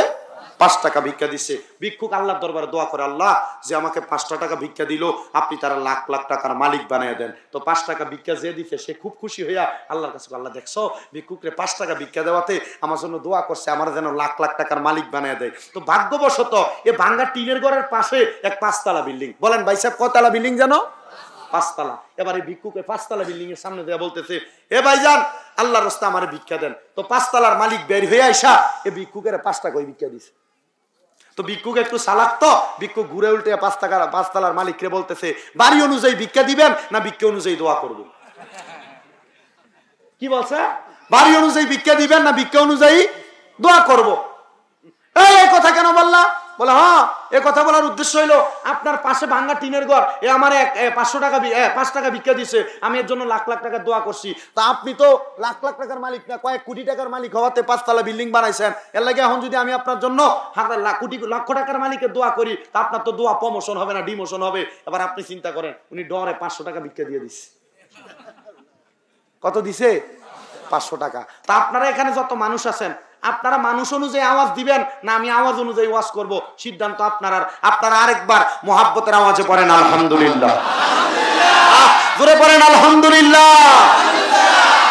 5 টাকা ভিক্ষা দিচ্ছে। ভিক্ষুক আল্লাহর দরবারে দোয়া করে, আল্লাহ যে আমাকে 5টা টাকা ভিক্ষা দিল আপনি তারা লাখ লাখ টাকার মালিক বানিয়ে দেন। তো 5 টাকা ভিক্ষা যে দিচ্ছে সে খুব খুশি হইয়া আল্লাহর কাছে, আল্লাহ দেখছো ভিক্ষুকরে 5 টাকা ভিক্ষা দেওয়াতে আমার জন্য দোয়া করছে, আমার যেন লাখ লাখ টাকার মালিক বানিয়ে দেয়। তো ভাগ্যবশত এ ভাঙ্গা টিনের ঘরের পাশে এক 5তলা বিল্ডিং। বলেন ভাই সাহেব কতলা বিল্ডিং জানো? 5তলা। এবারে ভিক্ষুকে 5তলা বিল্ডিং এর সামনে দেয়া বলতেছে, এ ভাইজান আল্লাহর রাস্তায় আমারে ভিক্ষা দেন। তো 5তলার মালিক বের হয়ে আইসা এ ভিক্ষুকের 5 টাকা ভিক্ষা দিছে। তো ভিক্ষুক একটু চালাক, তো ভিক্ষুক ঘুরে উল্টে 5তলার মালিককে বলতেছে, বাড়ি অনুযায়ী ভিক্ষা দিবেন না ভিক্ষা অনুযায়ী দোয়া করবেন? কি বলছে? বাড়ি অনুযায়ী ভিক্ষা দিবেন না ভিক্ষা অনুযায়ী দোয়া করব। এই কথা কেন বললা? বলে হ্যাঁ এ কথা বলার উদ্দেশ্য হইলো আপনার পাশে ভাঙ্গা টিনের ঘর, এ আমার 500 টাকা 5 টাকা ভিক্ষা দিছে, আমি এর জন্য লাখ লাখ টাকা দোয়া করছি। তা আপনি তো লাখ লাখ টাকার মালিক না, কয়েক কোটি টাকার মালিক হওয়াতে 5তলা বিল্ডিং বানাইছেন। এর লাগে এখন যদি আমি আপনার জন্য লক্ষ টাকার মালিকের দোয়া করি তা আপনার তো দোয়া প্রমোশন হবে না, ডিমোশন হবে। এবার আপনি চিন্তা করেন, উনি ডরে 500 টাকা ভিক্ষা দিয়ে দিচ্ছে। কত দিছে? 500 টাকা। তা আপনারা এখানে যত মানুষ আছেন আপনারা মানুষ অনুযায়ী আওয়াজ দিবেন না আমি আওয়াজ অনুযায়ী ওয়াজ করব? সিদ্ধান্ত আপনার। আপনারা আরেকবার মুহাব্বতের আওয়াজে পড়েন আলহামদুলিল্লাহ। জোরে পড়েন আলহামদুলিল্লাহ।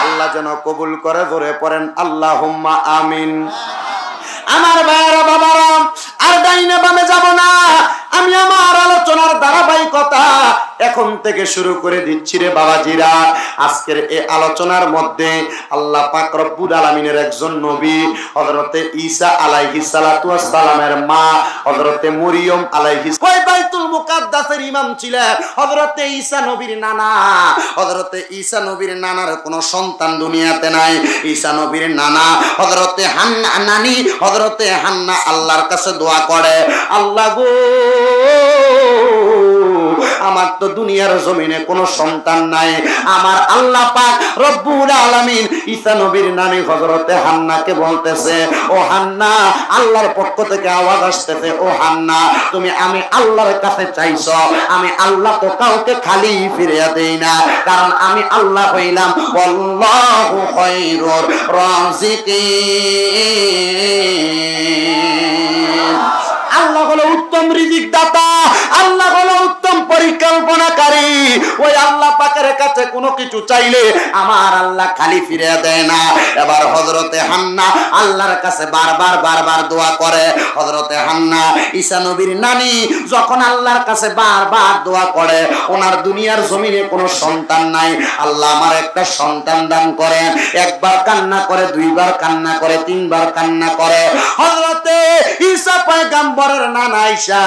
আল্লাহ যেন কবুল করে। জোরে পড়েন আল্লাহুম্মা আমিন। আমার ভাইরা বাবারা আর ডাইনে বামে যাব না, আমি আমার আলোচনার ধারাবাহিকতা এখন থেকে শুরু করে দিচ্ছি রে বাবাজিরা। আজকের এই আলোচনার মধ্যে আল্লাহ পাক রব্বুল আলামিনের একজন নবী হযরতে ঈসা আলাইহিস সালাতু ওয়াস সালামের মা হযরতে মরিয়ম আলাইহিস ওই বাইতুল মুকাদ্দাসের ইমাম ছিলেন হযরতে ঈসা নবীর নানা। হযরতে ঈসা নবীর নানার কোনো সন্তান দুনিয়াতে নাই। ঈসা নবীর নানা হযরতে হান্না নানি হযরতে হান্না আল্লাহর কাছে দোয়া করে, আল্লাহ গো আমার তো দুনিয়ার জমিনে কোনো সন্তান নাই। আমার আল্লাহ পাক রব্বুল আলামিন ঈসা নবীর নানি হযরতে হান্নাকে বলতেছে, ও হান্না, আল্লাহর পক্ষ থেকে আওয়াজ আসতেছে, ও হান্না তুমি আমি আল্লাহর কাছে চাইছো, আমি আল্লাহ তো কাউকে খালি ফিরিয়ে দেই না, কারণ আমি আল্লাহ হইলাম আল্লাহু খায়রুর রাযিকিন। আল্লাহ হলো উত্তম রিজিক দাতা, আল্লাহ হলো উত্তম পরিকল্পনাকারী। ওই আল্লাহ পাকের কাছে কোনো কিছু চাইলে আমার আল্লাহ খালি ফিরে দেয় না। এবার হযরতে হান্না আল্লাহর কাছে বারবার দোয়া করে। হযরতে হান্না ঈসা নবীর নানি যখন আল্লাহর কাছে বারবার দোয়া করে, ওনার দুনিয়ার জমিনে কোনো সন্তান নাই, আল্লাহ আমার একটা সন্তান দান করেন। একবার কান্না করে, দুইবার কান্না করে, তিনবার কান্না করে। হযরতে ঈসা পয়গম্বরের নানা আয়েশা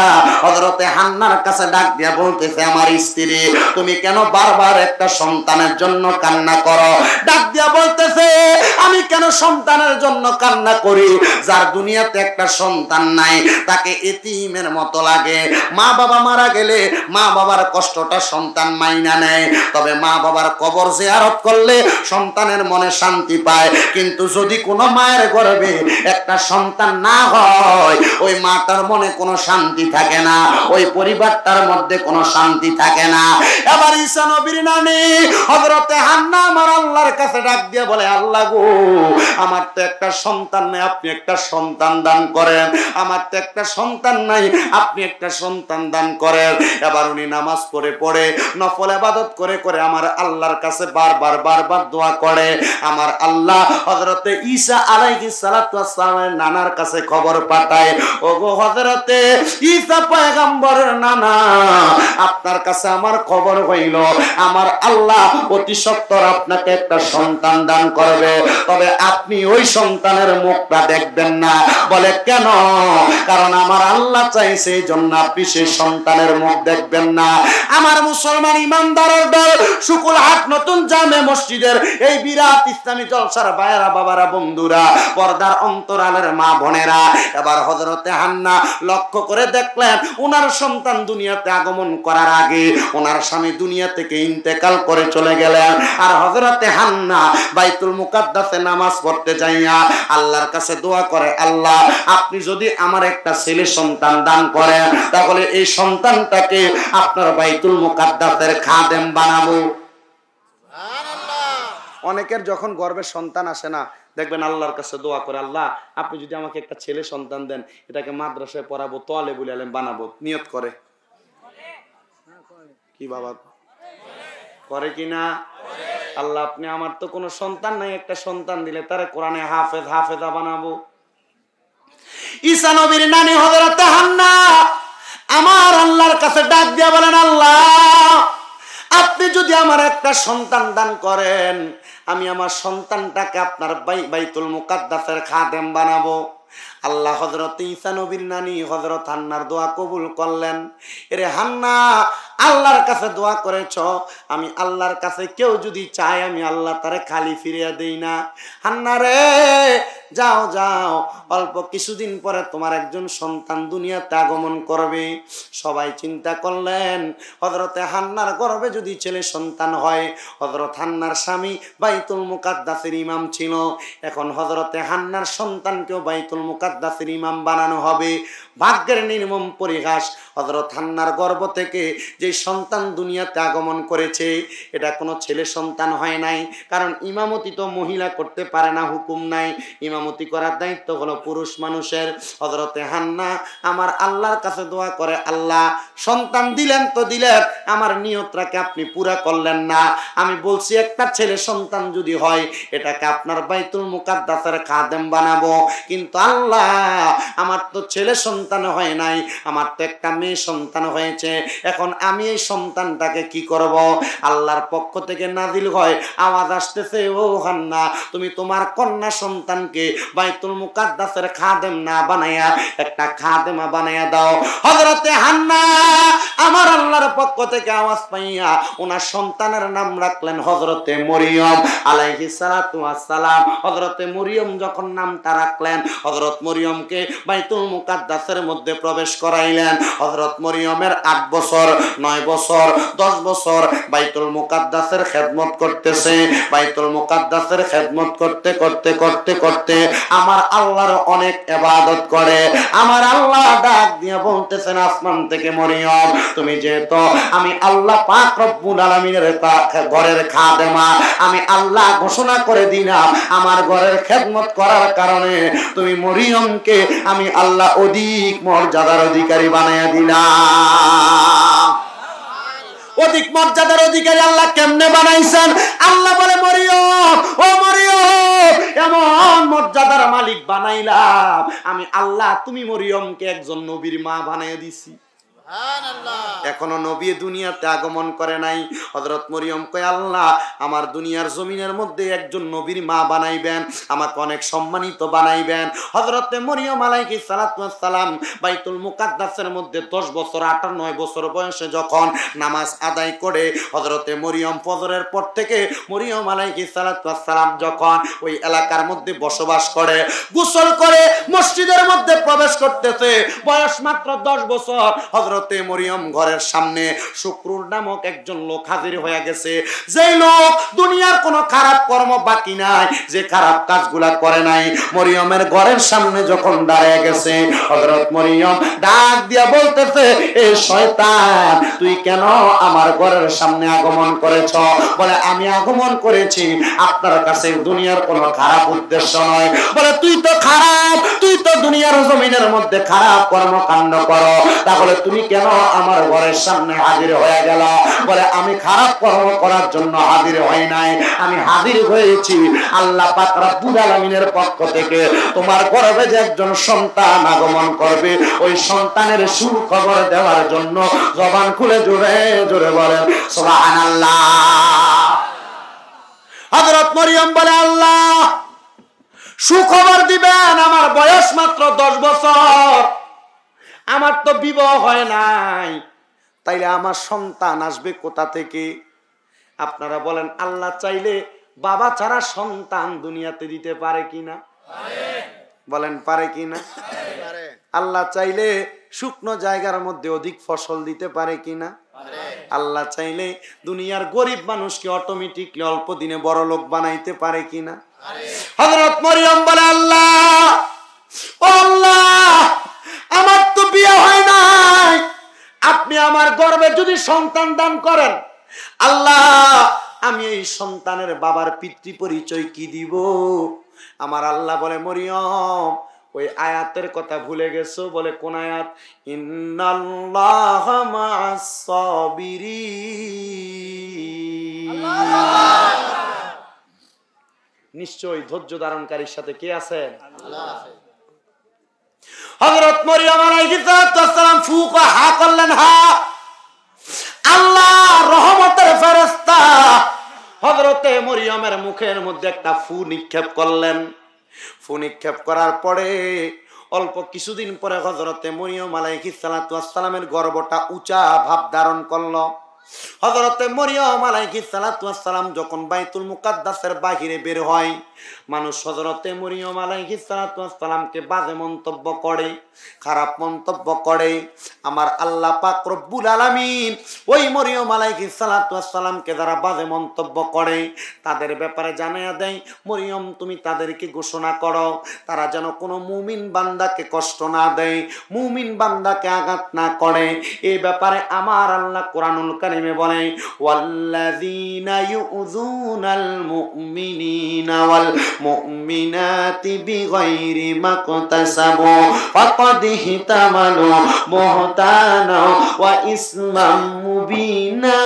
হযরতে হান্নার কাছে ডাক দিয়া বলতেছে, আমার স্ত্রী তুমি কেন বারবার একটা সন্তানের জন্য কান্না করো? ডাক দিয়া বলতেছে, আমি কেন সন্তানের জন্য কান্না করি? যার দুনিয়াতে একটা সন্তান নাই তাকে এতিমের মতো লাগে। মা বাবা মারা গেলে মা বাবার কষ্টটা সন্তান মাইনা নেয়, তবে মা বাবার কবর জিয়ারত করলে সন্তানের মনে শান্তি পায়। কিন্তু যদি কোনো মায়ের গর্ভে একটা সন্তান না হয়, ওই মাটার মনে কোনো শান্তি থাকে না, ওই পরিবারটার মধ্যে কোনো শান্তি থাকে না। এবার ঈসা নবীর নানি হযরতে হান্না আমার আল্লাহর কাছে ডাক দিয়ে বলে, আল্লাহ গো আমার তো একটা সন্তান নাই, আপনি একটা সন্তান দান করেন। আমার তো একটা সন্তান নাই, আপনি একটা সন্তান দান করেন। এবার উনি নামাজ পড়ে নফল ইবাদত করে আমার আল্লাহর কাছে বারবার দোয়া করে। আমার আল্লাহ হযরতে ঈসা আলাইহিস সালাতু ওয়াস সালামের নানার কাছে খবর পাঠায়, ওগো হযরতে ঈসা পয়গম্বরের নানা, আপনার কাছে আমার খবর হইল আমার আল্লাহ অতি সত্বর আপনাকে একটা সন্তান দান করবে, তবে আপনি ওই সন্তানের মুখটা দেখবেন না। বলে কেন? কারণ আমার আল্লাহ চাইছে এই জন্য আপনি সেই সন্তানের মুখ দেখবেন না। আমার মুসলমান ইমানদারের দল শুকুরহাট নতুন জামে মসজিদের এই বিরাট ইসলামী জলসার ভাইরা বাবারা বন্ধুরা, পর্দার অন্তরালের মা বোনেরা, এবার হযরতে হান্না লক্ষ্য করে দেখলেন ওনার সন্তান দুনিয়াতে আগমন করার আগে ওনার স্বামী দুনিয়া থেকে ইন্তেকাল করে চলে গেলেন। আর হযরতে হান্না বাইতুল মুকাদ্দাসে নামাজ পড়তে যাইয়া আল্লাহর কাছে দোয়া করে, আল্লাহ আপনি যদি আমার একটা ছেলে সন্তান দান করেন তাহলে এই সন্তানটাকে আপনার বাইতুল মুকাদ্দাসের খাদেম বানাবো। অনেকের যখন গর্ভে সন্তান আসে না, দেখবেন আল্লাহর কাছে দোয়া করে, আল্লাহ আপনি যদি আমাকে একটা ছেলে সন্তান দেন, এটাকে মাদ্রাসায় পড়াবো, তালেবুল ইলম বানাবো। নিয়ত করে কি বাবা? করে কিনা? আল্লাহ আপনি আমার তো কোনো সন্তান নাই, একটা সন্তান দিলে তারে কোরআনে হাফেজ হাফেজা বানাবো। ঈসা নবীর নানি হযরতে হান্না আমার আল্লাহর কাছে ডাক দিয়া বলেন, আল্লাহ আপনি যদি আমার একটা সন্তান দান করেন, আমি আমার সন্তানটাকে আপনার বাইতুল মুকাদ্দাসের খাদেম বানাবো। আল্লাহ হযরত ঈসা নবীর নানি হযরত হান্নার দোয়া কবুল করলেন। এরে হান্না, আল্লাহর কাছে দোয়া করেছ, আমি আল্লাহর কাছে কেউ যদি চায় আমি আল্লাহ তারে খালি ফিরিয়ে দেই না। হান্না রে যাও যাও, অল্প কিছুদিন পরে তোমার একজন সন্তান দুনিয়াতে আগমন করবে। সবাই চিন্তা করলেন হযরতে হান্নার গর্ভে যদি ছেলে সন্তান হয়, হযরত হান্নার স্বামী বাইতুল মুকাদ্দাসের ইমাম ছিল, এখন হযরতে হান্নার সন্তানকেও বাইতুল মুকাদ্দাসের ইমাম বানানো হবে। ভাগ্যের নির্মম পরিহাস, হযরত হান্নার গর্ভ থেকে যে সন্তান দুনিয়াতে আগমন করেছে এটা কোনো ছেলে সন্তান হয় নাই, কারণ ইমামতি তো মহিলা করতে পারে না, হুকুম নাই, ইমামতি করার দায়িত্ব হলো পুরুষ মানুষের। হযরতে হান্না আমার আল্লাহর কাছে দোয়া করে, আল্লাহ সন্তান দিলেন তো দিলেন, আমার নিয়তটাকে আপনি পুরা করলেন না। আমি বলছি একটা ছেলে সন্তান যদি হয় এটাকে আপনার বাইতুল মুকাদ্দাসের খাদেম বানাবো, কিন্তু আল্লাহ আমার তো ছেলে সন্তান হয় নাই, আমার তো একটা মেয়ে সন্তান হয়েছে, এখন আমি এই সন্তানটাকে কি করব? আল্লাহর পক্ষ থেকে নাজিল হয় আওয়াজ আসতেছে, ও হান্না তুমি তোমার কন্যা সন্তানকে বাইতুল মুকাদ্দাসের খাদেম না বানায়া একটা খাদেমা বানায়া দাও। হযরতে হান্না আমার আল্লাহর পক্ষ থেকে আওয়াজ পাইয়া ওনার সন্তানের নাম রাখলেন হযরতে মরিয়ম আলাইহিস সালাতু ওয়াস সালাম। হযরতে মরিয়ম যখন নামটা রাখলেন, হযরত মরিয়মকে বাইতুল মুকাদ্দাসের মধ্যে প্রবেশ করাইলেন। হযরত মরিয়মের 8 বছর 9 বছর 10 বছর বাইতুল মুকাদ্দাসের খেদমত করতেছে। বাইতুল মুকাদ্দাসের খেদমত করতে করতে করতে করতে আমার আল্লাহর অনেক ইবাদত করে। আমার আল্লাহ ডাক দিয়ে বলতেছেন আসমান থেকে, মরিয়ম তুমি যেহেতু আমি আল্লাহ পাক রব্বুল আলামিনের ঘরের খাদেমা, আমি আল্লাহ ঘোষণা করে দিলাম আমার ঘরের খেদমত করার কারণে তুমি মরিয়মকে আমি আল্লাহ অধিক মর্যাদার অধিকারী বানাইয়া দিলাম। অধিক মর্যাদার অধিকারী আল্লাহ কেমনে বানাইছেন? আল্লাহ বলে, মরিয়ম ও মরিয়ম এমন মর্যাদার মালিক বানাইলাম আমি আল্লাহ, তুমি মরিয়মকে একজন নবীর মা বানাইয়া দিছি। এখনো নবী দুনিয়াতে আগমন করে নাই। হযরত মরিয়ম কয়, আল্লাহ আমার দুনিয়ার জমিনের মধ্যে একজন নবীর মা বানাইবেন, আমাকে অনেক সম্মানিত বানাইবেন। হযরতে মরিয়ম আলাইহিস সালাতু ওয়াস সালাম বাইতুল মুকাদ্দাসের মধ্যে 10 বছর 8 9 বছর বয়সে যখন নামাজ আদায় করে, হযরতে মরিয়ম ফজরের পর থেকে মরিয়ম আলাইহিস সালাতু ওয়াস সালাম যখন ওই এলাকার মধ্যে বসবাস করে, গোসল করে মসজিদের মধ্যে প্রবেশ করতেছে, বয়স মাত্র 10 বছর। হযরতে মরিয়ম ঘরের সামনে শুক্রুর নামক একজন লোক হাজির হয়ে গেছে, যে লোক দুনিয়ার কোনো খারাপ কর্ম বাকি নাই, যে খারাপ কাজগুলা করে নাই। মরিয়মের ঘরের সামনে যখন দাঁড়িয়ে গেছে, হযরত মরিয়ম ডাক দিয়া বলতেছে, এ শয়তান তুই কেন আমার ঘরের সামনে আগমন করেছ? বলে, আমি আগমন করেছি আপনার কাছে দুনিয়ার কোনো খারাপ উদ্দেশ্য নয়। বলে, তুই তো খারাপ, তুই তো দুনিয়ার জমিনের মধ্যে খারাপ কর্মকাণ্ড করো, তাহলে তুমি কেন আমার ঘরের সামনে হাজির হয়ে গেল? বলে, আমি খারাপ কর্ম করার জন্য হাজির হই নাই, আমি হাজির হয়েছি আল্লাহ পাক রব্বুল আলামিনের পক্ষ থেকে তোমার গর্ভে যে একজন সন্তান আগমন করবে ওই সন্তানের সুখবর দেওয়ার জন্য। জবান খুলে জোরে জোরে বলেন সুবহানাল্লাহ। হযরত মরিয়ম বলে, আল্লাহ সুখবর দিবেন, আমার বয়স মাত্র 10 বছর, আমার তো বিবাহ হয় নাই, তাইলে আমার সন্তান আসবে কোথা থেকে? আপনারা বলেন, আল্লাহ চাইলে বাবা ছাড়া সন্তান দুনিয়াতে দিতে পারে কিনা? বলেন পারে কিনা? আল্লাহ চাইলে শুকনো জায়গার মধ্যে অধিক ফসল দিতে পারে কিনা? আল্লাহ চাইলে দুনিয়ার গরিব মানুষকে অটোমেটিকলি অল্প দিনে বড় লোক বানাইতে পারে কিনা? হযরত মরিয়ম বলে, আল্লাহ, ও আল্লাহ, আমার তো বিয়ে হয় নাই, আপনি আমার গর্ভে যদি সন্তান দান করেন, আল্লাহ, আমি এই সন্তানের বাবার পিতৃ পরিচয় কি দিব? আমার আল্লাহ বলে, মরিয়ম, ওই আয়াতের কথা ভুলে গেছো? বলে, কোন আয়াত? ইন্নাল্লাহা মা'আস সাবিরিন। নিশ্চয়ই ধৈর্য ধারণকারীর সাথে কে আছেন? আল্লাহ আছে। হযরত মরিয়ম আলাইহিস সালাম ফুকা হা করলেন, হা। আল্লাহ রহমতের ফেরেশতা হযরতে মরিয়মের মুখের মধ্যে একটা ফু নিক্ষেপ করলেন। ফু নিক্ষেপ করার পরে অল্প কিছুদিন পরে হযরতে মরিয়ম আলাইহিস সালামের গর্ভটা উঁচা ভাব ধারণ করলো। হযরতে মরিয়ম আলাইহিস সালাম যখন বাইতুল মুকাদ্দাসের বাহিরে বের হয়, মানুষ হযরতে মরিয়ম আলাইহিস সালামকে বাজে মন্তব্য করে, খারাপ মন্তব্য করে। আমার আল্লাহ পাক রব্বুল আলামিন ওই মরিয়ম আলাইহিস সালামকে যারা বাজে মন্তব্য করে তাদের ব্যাপারে জানায়া দেয়, মরিয়ম, তুমি তাদেরকে ঘোষণা করো তারা যেন কোনো মুমিন বান্দাকে কষ্ট না দেয়, মুমিন বান্দাকে আঘাত না করে। এই ব্যাপারে আমার আল্লাহ কোরআনুল কারীমে বলে, ওয়াল্লাযীনা ইউযুনাল মুমিনিনা ওয়াল মুমিনাতি বিগাইরি মাকতাসাবু ফাকাদ ইহতামালু বুহতানা ওয়া ইসমান মুবিনা।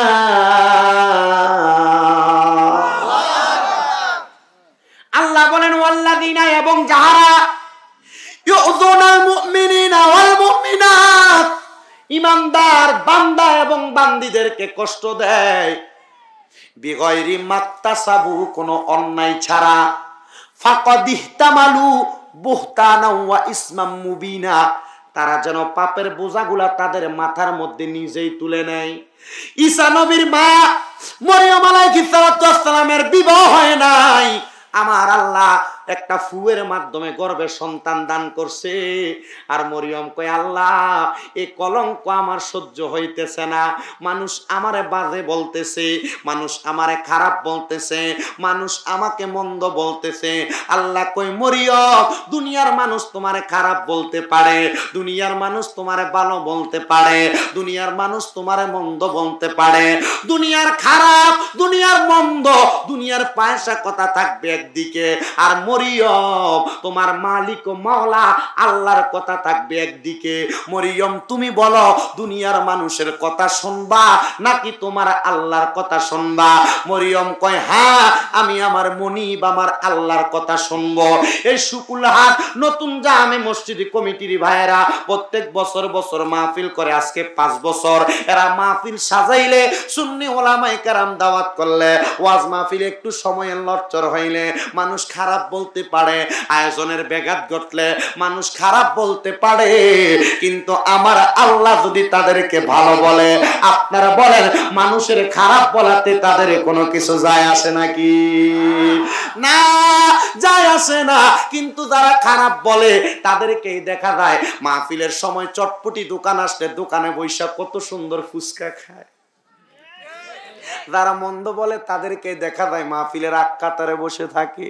আল্লাহ বলেন, ওয়াল্লাযীনা, এবং যারা ইউযুনাল মুমিনিনা ওয়াল মুমিনাত, ইমানদার বান্দা এবং বান্দীদেরকে কষ্ট দেয়, বিগাইরি মাকতাসাবু, কোনো অন্যায় ছাড়া, ফাকাদ ইহতামালু বুহতানা ওয়া ইসমান মুবিনা, তারা যেন পাপের বোঝাগুলা তাদের মাথার মধ্যে নিজেই তুলে নেয়। ঈসা নবীর মা মরিয়ম আলাইহিস সালামের বিবাহ হয় নাই, আমার আল্লাহ একটা ফুয়ের মাধ্যমে গর্ভে সন্তান দান করছে। আর মরিয়ম কয়, আল্লাহ, এই কলঙ্ক আমার সহ্য হইতেছে না, মানুষ আমারে বাজে বলতেছে, মানুষ আমারে খারাপ বলতেছে, মানুষ আমাকে মন্দ বলতেছে। আল্লাহ কই, মরিয়ম, দুনিয়ার মানুষ তোমারে খারাপ বলতে পারে, দুনিয়ার মানুষ তোমারে ভালো বলতে পারে, দুনিয়ার মানুষ তোমারে মন্দ বলতে পারে, দুনিয়ার খারাপ, দুনিয়ার মন্দ, দুনিয়ার পয়সা কথা থাকবে একদিকে, আর মরিয়ম, তোমার মালিক ও মাওলা আল্লাহর কথা থাকবে একদিকে। মরিয়ম, তুমি বলো, দুনিয়ার মানুষের কথা শুনবা নাকি তোমার আল্লাহর কথা শুনবা? মরিয়ম কয়, হ্যাঁ, আমি আমার মনিব আমার আল্লাহর কথা শুনবো। এই শুকুলহাট নতুন জামে মসজিদ কমিটির ভাইয়েরা প্রত্যেক বছর বছর মাহফিল করে, আজকে 5 বছর। এরা মাহফিল সাজাইলে, সুন্নি ওলামায়ে কেরাম দাওয়াত করলে, ওয়াজ মাহফিল একটু সময়ের লচ্চর হইলে মানুষ খারাপ বলতে পারে, আয়োজনের ব্যাঘাত ঘটলে মানুষ খারাপ বলতে পারে, কিন্তু আমার আল্লাহ যদি তাদেরকে ভালো বলে, আপনারা বলেন মানুষের খারাপ বলাতে তাদের কোনো কিছু যায় আসে নাকি? না, যায় আসে না। কিন্তু যারা খারাপ বলে তাদেরকেই দেখা যায় মাহফিলের সময় চটপটি দোকান আসলে দোকানে বৈশা কত সুন্দর ফুচকা খায়। যারা মন্দ বলে তাদেরকে দেখা যায় মাহফিলের আগ কাতারে বসে থাকে।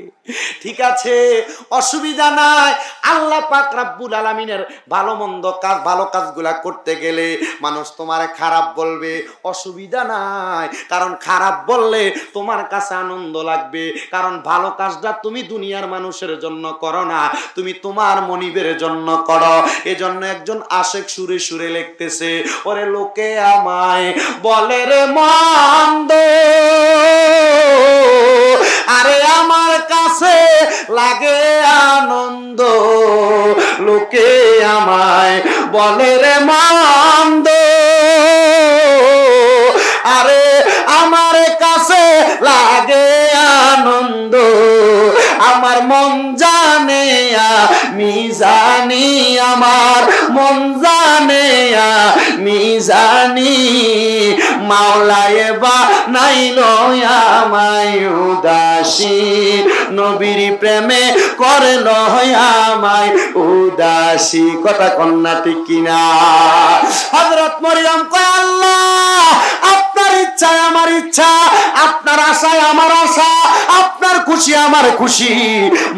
ঠিক আছে, অসুবিধা নাই। আল্লাহ পাক রব্বুল আলামিনের ভালো মন্দ কাজ, ভালো কাজগুলা করতে গেলে মানুষ তোমারে খারাপ বলবে, অসুবিধা নাই। কারণ খারাপ বললে তোমার কাছে আনন্দ লাগবে, কারণ ভালো কাজটা তুমি দুনিয়ার মানুষের জন্য করো না, তুমি তোমার মনিবের জন্য করো। এজন্য একজন আশেক সুরে সুরে লিখতেছে, ওরে লোকে আমায় বলে রে মন্দ, আরে আমার কাছে লাগে আনন্দ, লোকে আমায় বলে রে মন্দ, আরে আমার কাছে লাগে আনন্দ, আমার মন জানে আমি জানি, আমার মন জানে আমি জানি, মাওলায় বানাইল আমায় উদাসী, নবীর প্রেমে করল আমায় উদাসী। কথা কন্যা ঠিক কিনা? হযরত মরিয়ম কয় আল্লাহ আপনার ইচ্ছায় আমার ইচ্ছা, আপনার আশায় আমার আশা, আপনার খুশি আমার খুশি।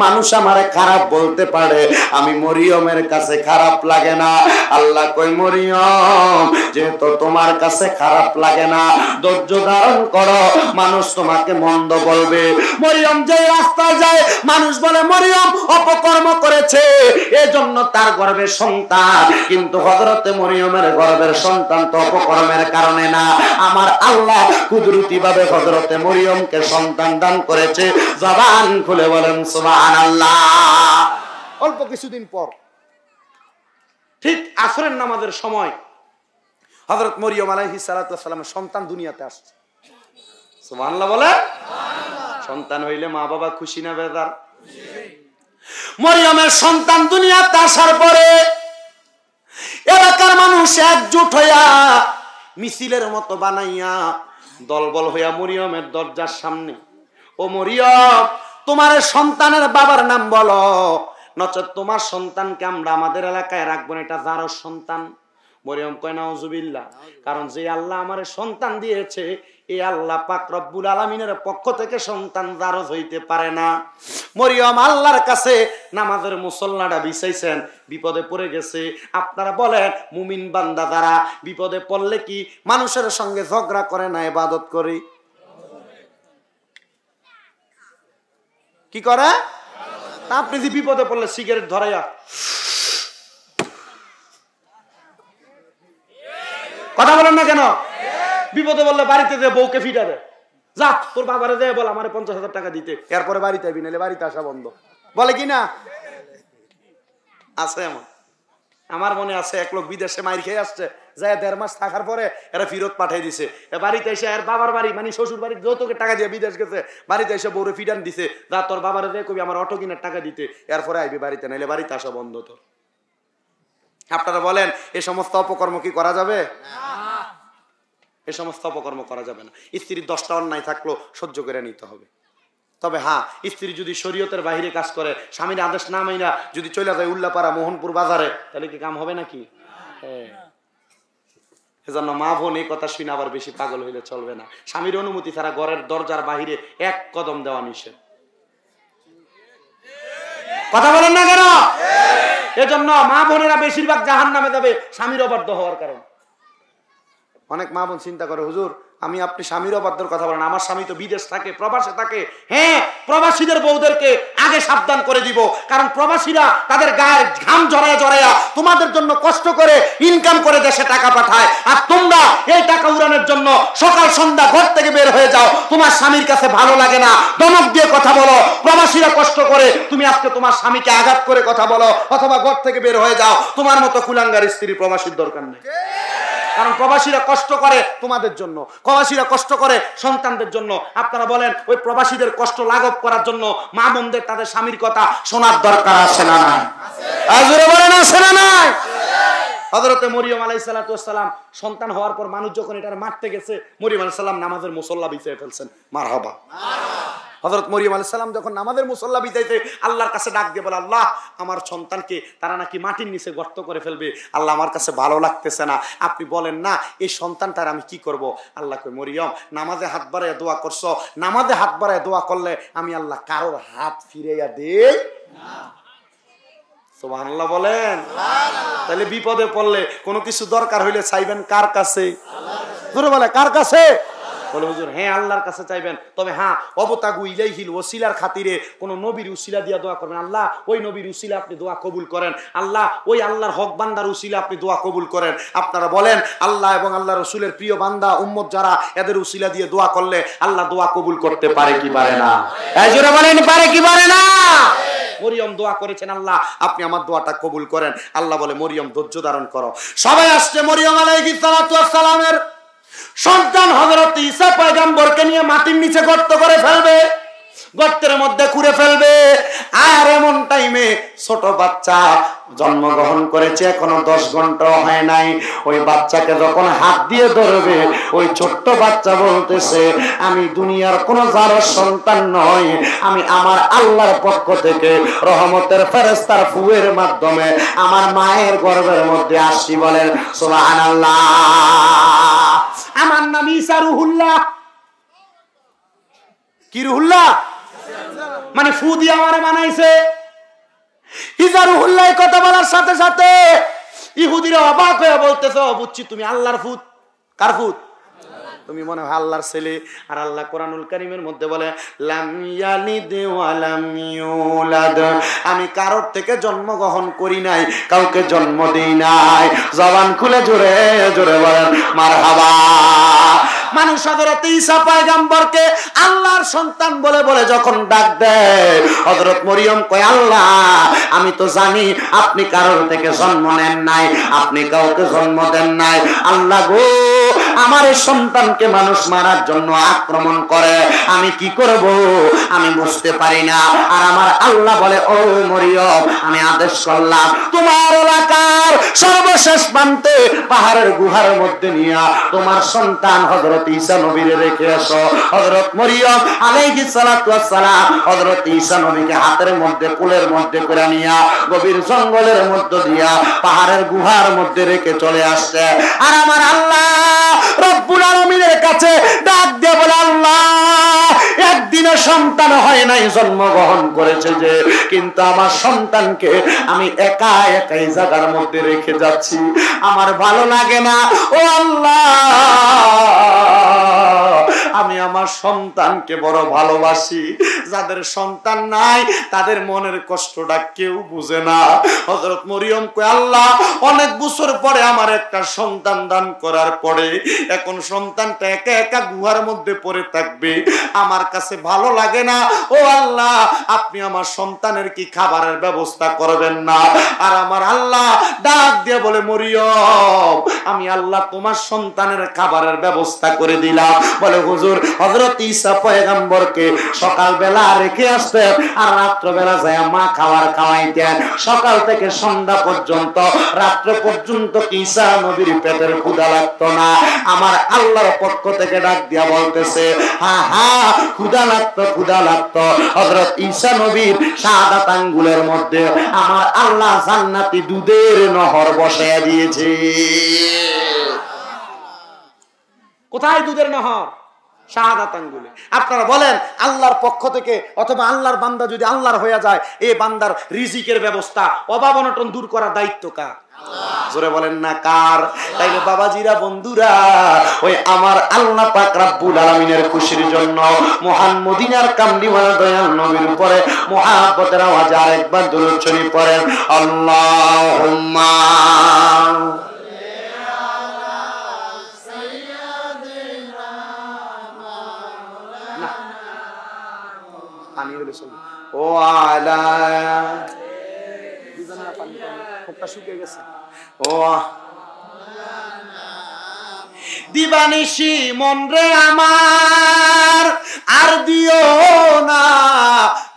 মানুষ আমারে খারাপ বলতে পারে, আমি মরিয়মের কাছে খারাপ লাগে না। আল্লাহ কই মরিয়ম যেহেতু তোমার কাছে খারাপ লাগে না, ধৈর্য ধারণ করো, মানুষ তোমাকে মন্দ বলবে। মরিয়ম যে রাস্তায় যায় মানুষ বলে মরিয়ম অপকর্ম করেছে, এজন্য তার গর্ভের সন্তান, কিন্তু হযরতে মরিয়মের গর্ভের সন্তান তো অপকর্মের কারণে না। আমার আল্লাহ কুদরতি ভাবে হযরতে মরিয়মকে সন্তান দান করেছে। জবান খুলে বলেন সুবহানাল্লাহ। অল্প কিছুদিন পর ঠিক আসরের নামাজের সময় হযরত মরিয়ম আলাইহিস সালাতু ওয়াস সালামের সন্তান দুনিয়াতে আসছে। সুবহানাল্লাহ বলে। সন্তান হইলে মা বাবা খুশি না বেজার? মরিয়মের সন্তান দুনিয়াতে আসার পরে এলাকার মানুষ একজোট হইয়া মিছিলের মতো বানাইয়া দলবল হইয়া মরিয়মের দরজার সামনে, ও মরিয়ম তোমার সন্তানের বাবার নাম বলো, নচেত তোমার সন্তানকে আমরা আমাদের এলাকায় রাখবো না, এটা যার সন্তান। মরিয়ম কয় নাউজুবিল্লাহ, কারণ যে আল্লাহ আমারে সন্তান দিয়েছে এই আল্লাহ পাক রব্বুল আলামিনের পক্ষ থেকে সন্তান জারজ হইতে পারে না। মরিয়ম আল্লাহর কাছে নামাজের মুসল্লাটা বিছাইছেন, বিপদে পড়ে গেছে। আপনারা বলেন মুমিন বান্দা যারা বিপদে পড়লে কি মানুষের সঙ্গে ঝগড়া করে না ইবাদত করে? কি করে? আপনি যে বিপদে পড়লে সিগারেট ধরাইয়া কথা বলেন না কেন? বিপদে বললে বাড়িতে যে বউকে ফিটা দেয়, যা তোর বাবারে দেয় বল আমার 50,000 টাকা দিতে, এরপরে বাড়িতে আবি, নাহলে বাড়িতে আসা বন্ধ, বলে কি না? আছে এমন। আমার মনে আছে এক লোক বিদেশে মাইর খেয়ে আসছে, যায় 1.5 মাস থাকার পরে এরা ফিরত পাঠিয়ে দিছে। বাড়িতে এসে আর বাবার বাড়ি মানে শ্বশুর বাড়ির যৌতুকের টাকা দিয়ে বিদেশ গেছে, বাড়িতে এসে বউরে ফিটান দিছে, যা তোর বাবারে দেয় কবি আমার অটো কিনার টাকা দিতে, এরপরে আইবি বাড়িতে, নাহলে বাড়িতে আসা বন্ধ তোর। আপনারা বলেন এই সমস্ত অপকর্ম কি করা যাবে? এই সমস্ত অপকর্ম করা যাবে না। স্ত্রীর 10টা অন্যায় থাকলেও সহ্য করে নিতে হবে। তবে হ্যাঁ, স্ত্রী যদি শরীয়তের বাইরে কাজ করে, স্বামীর আদেশ না মাইনা যদি চলে যায় উল্লাপাড়া মোহনপুর বাজারে, তাহলে কি কাম হবে নাকি? এজন্য মা বোন এই কথা শুনে আবার বেশি পাগল হইলে চলবে না। স্বামীর অনুমতি ছাড়া ঘরের দরজার বাহিরে এক কদম দেওয়া নিষেধ। কথা বলেন না কেন? এজন্য মা বোনেরা বেশিরভাগ জাহান্নামে যাবে স্বামীর অবাধ্য হওয়ার কারণে। অনেক মা বোন চিন্তা করে, হুজুর আমি আপনি স্বামীর অবাধ্যর কথা বলেন, আমার স্বামী তো বিদেশ থাকে, প্রবাসে থাকে। হ্যাঁ, প্রবাসীদের বউদেরকে আগে সাবধান করে দিব, কারণ প্রবাসীরা তাদের গায়ের ঘাম জড়ায়া জড়ায়া তোমাদের জন্য কষ্ট করে ইনকাম করে দেশে টাকা পাঠায়, আর তোমরা এই টাকা উড়ানোর জন্য সকাল সন্ধ্যা ঘর থেকে বের হয়ে যাও। তোমার স্বামীর কাছে ভালো লাগে না, ধমক দিয়ে কথা বলো। প্রবাসীরা কষ্ট করে, তুমি আজকে তোমার স্বামীকে আঘাত করে কথা বলো অথবা ঘর থেকে বের হয়ে যাও। তোমার মতো কুলাঙ্গার স্ত্রী প্রবাসীর দরকার নেই, কারণ প্রবাসীরা কষ্ট করে তোমাদের জন্য, প্রবাসীরা কষ্ট করে সন্তানদের জন্য। আপনারা বলেন ওই প্রবাসীদের কষ্ট লাঘব করার জন্য মা বোনদের তাদের স্বামীর কথা শোনার দরকার আছে না নাই? আজরে বলেন আছে না নাই? হযরতে মরিয়ম আলাইহিস সালাতু ওয়াস সালাম সন্তান হওয়ার পর মানুষ যখন এটার মারতে গেছে, মরিয়ম আলাইহিস সালাম নামাজের মুসল্লা বিছিয়ে ফেলছেন। মারহাবা। হযরত মরিয়ম আলাইহিস সালাম যখন নামাজের মুসল্লা বিছাইতে আল্লাহর কাছে ডাক দিয়ে বলে, আল্লাহ আমার সন্তানকে তারা নাকি মাটির নিচে গর্ত করে ফেলবে, আল্লাহ আমার কাছে ভালো লাগতেছে না, আপনি বলেন না এই সন্তানটার আমি কি করব? আল্লাহ কই, মরিয়ম নামাজে হাত বাড়ায় দোয়া করছো, নামাজে হাত বাড়ায় দোয়া করলে আমি আল্লাহ কারোর হাত ফিরাইয়া দেই না। সুবহানাল্লাহ বলেন। তাহলে বিপদে পড়লে কোনো কিছু দরকার হইলে চাইবেন কার কাছে? ধরে বলে কার কাছে? বলে হুজুর হ্যাঁ আল্লাহর কাছে চাইবেন, তবে হ্যাঁ অবতাগু ইলাইহিল ওসিলার খাতিরে কোন নবীর উসিলা দিয়া দোয়া করবেন। আল্লাহ ওই নবীর উসিলা আপনি দোয়া কবুল করেন, আল্লাহ ওই আল্লাহর হক বান্দার উসিলা আপনি দোয়া কবুল করেন। আপনারা বলেন আল্লাহ এবং আল্লাহ রসুলের প্রিয় বান্দা উম্মত যারা, এদের উসিলা দিয়ে দোয়া করলে আল্লাহ দোয়া কবুল করতে পারে কি পারে না? এই জোরে বলেন পারে কি পারে না? মরিয়ম দোয়া করেছেন, আল্লাহ আপনি আমার দোয়াটা কবুল করেন। আল্লাহ বলে মরিয়ম ধৈর্য ধারণ করো। সবাই আসছে মরিয়ম আলাইহিস সালাতু ওয়াস সালামের সন্তান হযরত ঈসা পয়গম্বরকে নিয়ে মাটির নিচে গর্ত করে ফেলবে। গর্তের মধ্যে খুঁড়ে ফেলবে। আর এমন টাইমে ছোট বাচ্চা জন্মগ্রহণ করেছে, এখনো 10 ঘন্টা হয় নাই। ওই বাচ্চাকে যখন হাত দিয়ে ধরবে, ওই ছোট্ট বাচ্চা বলতেছে, আমি দুনিয়ার কোনো জারর সন্তান নই, আমি আমার আল্লাহর পক্ষ থেকে রহমতের ফেরেশতার ফুয়ের মাধ্যমে আমার মায়ের গর্ভের মধ্যে আসছি। বলেন সুবহানাল্লাহ। আমার নাম ঈসা রুহুল্লাহ। কি রুহুল্লাহ? মানে ফু দিয়ে আমারে বানাইছে। ঈসা রুহুল্লাহ কথা বলার সাথে সাথে ইহুদিরা অবাক হয়ে বলতেছে, বুঝছি তুমি আল্লাহর ফুত। কার ফুত? তুমি মনে হয় আল্লাহর ছেলে। আর আল্লাহ কোরআনুল কারীমের মধ্যে বলে, লাম ইয়ালিদ ওয়া লাম ইউলাদ, আমি কারোর থেকে জন্মগ্রহণ করি নাই, কাউকে জন্ম দেই নাই। জবান খুলে জোরে জোরে বলেন মারহাবা। মানুষ হযরত ঈসা পয়গম্বরকে আল্লাহর সন্তান বলে বলে যখন ডাক দেয়, হযরত মরিয়ম কয়, আল্লাহ আমি তো জানি আপনি কারোর থেকে জন্ম নেন নাই, আপনি কাউকে জন্ম দেন নাই। আল্লাহ গো, আমার এই সন্তানকে মানুষ মারার জন্য আক্রমণ করে, আমি কি করব আমি বুঝতে পারি না। আর আমার আল্লাহ বলে, ও মরিয়ম, আমি আদেশ করলাম তোমার এলাকার সর্বশেষ প্রান্তে পাহাড়ের গুহার মধ্যে নিয়ে তোমার সন্তান হযরত ঈসা নবীরে রেখে আসো। হযরত মরিয়ম আলাইহিস সালাতু ওয়াস সালাম হযরত ঈসা নবীকে হাতের মধ্যে কোলের মধ্যে করে নিয়া গভীর জঙ্গলের মধ্য দিয়া পাহাড়ের গুহার মধ্যে রেখে চলে আসছে। আর আমার আল্লাহ রব্বুল আলামিনের কাছে ডাক দিয়ে বলে, আল্লাহ একদিনও সন্তান হয় নাই, জন্মগ্রহণ করেছে যে, কিন্তু আমার সন্তানকে আমি একা একাই জায়গার মধ্যে রেখে যাচ্ছি, আমার ভালো লাগে না। ও আল্লাহ, আমি আমার সন্তানকে বড় ভালোবাসি। যাদের সন্তান নাই তাদের মনের কষ্টটা কেউ বুঝে না। হযরত মরিয়ম কয়, আল্লাহ অনেক বছর পরে আমার একটা সন্তান দান করার পরে এখন সন্তানটা একা একা গুহার মধ্যে পড়ে থাকবে, আমার কাছে ভালো লাগে না। ও আল্লাহ, আপনি আমার সন্তানের কি খাবারের ব্যবস্থা করবেন না? আর আমার আল্লাহ ডাক দিয়ে বলে, মরিয়ম আমি আল্লাহ তোমার সন্তানের খাবারের ব্যবস্থা করে দিলাম। বলে, হুজুর হযরত ঈসা পয়গম্বরকে সকালবেলা রেখে আসতেন আর রাত্রবেলা যায় মা খাবার খাওয়াইতেন। সকাল থেকে সন্ধ্যা পর্যন্ত, রাত্র পর্যন্ত ঈসা নবীর পেটের ক্ষুধা লাগতো না। আমার আল্লাহর পক্ষ থেকে ডাক দিয়া বলতেছে, হ্যাঁ হ্যাঁ ক্ষুধা লাগতো, ক্ষুধা লাগতো। হযরত ঈসা নবীর শাহাদাত আঙ্গুলের মধ্যে আমার আল্লাহ জান্নাতি দুধের নহর বসায়া দিয়েছে। কোথায় দুধের নহর? শাহাদাত আঙ্গুলে। আপনারা বলেন, আল্লাহর পক্ষ থেকে অথবা আল্লাহর বান্দা যদি আল্লাহর হয়ে যায়, এই বান্দার রিজিকের ব্যবস্থা, অভাব অনটন দূর করার দায়িত্ব কার? জোরে বলেন না কার? তাইলে বাবাজিরা, বন্ধুরা, ওই আমার আল্লাহ পাক রব্বুল আলামিনের খুশির জন্য মহান মদিনার কামলিওয়ালা দয়াল নবীর উপরে মুহাব্বতের আওয়াজে আরেকবার দুরূদ শরীফ পড়েন, আল্লাহুম্মা ও আলা শুকিয়ে গেছে। ও দিবানিশি মন রে আমার আর দিও না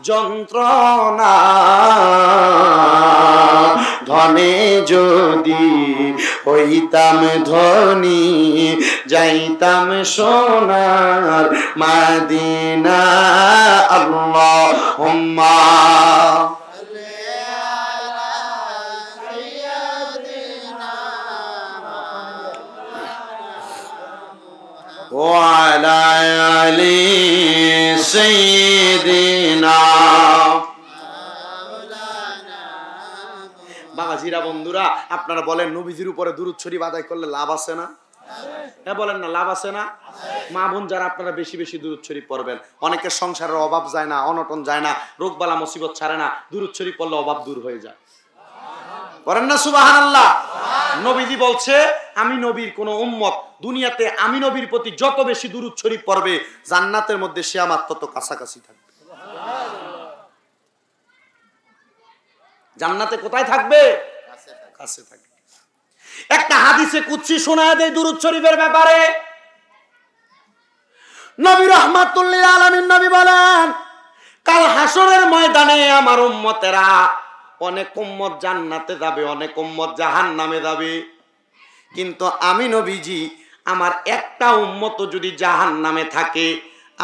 যন্ত্রণা, ধনে যদি হইতাম ধনী যাইতাম সোনার মাদিনা। আল্লাহুম্মা ওয়ালা আলি সাইয়্যিদিনা। বাবাজিরা, বন্ধুরা, আপনারা বলেন, নবীজির উপরে দুরূদ শরীফ আদায় করলে লাভ আছে না? হ্যাঁ বলেন না, লাভ আছে না? মা বোন যারা, আপনারা বেশি বেশি দুরূদ শরীফ পড়বেন। অনেকের সংসারের অভাব যায় না, অনটন যায় না, রোগ বালা মুসিবত ছাড়ে না, দুরূদ শরীফ পড়লে অভাব দূর হয়ে যায়। করেন না সুবহানাল্লাহ? নবীজি বলছে, আমি নবীর কোন উম্মত দুনিয়াতে আমি নবীর প্রতি যত বেশি দুরূদ শরীফ পড়বে, জান্নাতের মধ্যে সে আমার তত কাছাকাছি থাকবে। জান্নাতে কোথায় থাকবে? কাছে থাকবে। একটা হাদিসে কুদসি শোনায় দেয় দুরূদ শরীফের ব্যাপারে। নবী রাহমাতুল লিল আলামিন নবী বলেন, কাল হাসরের ময়দানে আমার উম্মতেরা, অনেক উম্মত জান্নাতে যাবে, অনেক উম্মত জাহান্নামে যাবে, কিন্তু আমি নবীজি আমার একটা উম্মত যদি জাহান্নামে থাকে,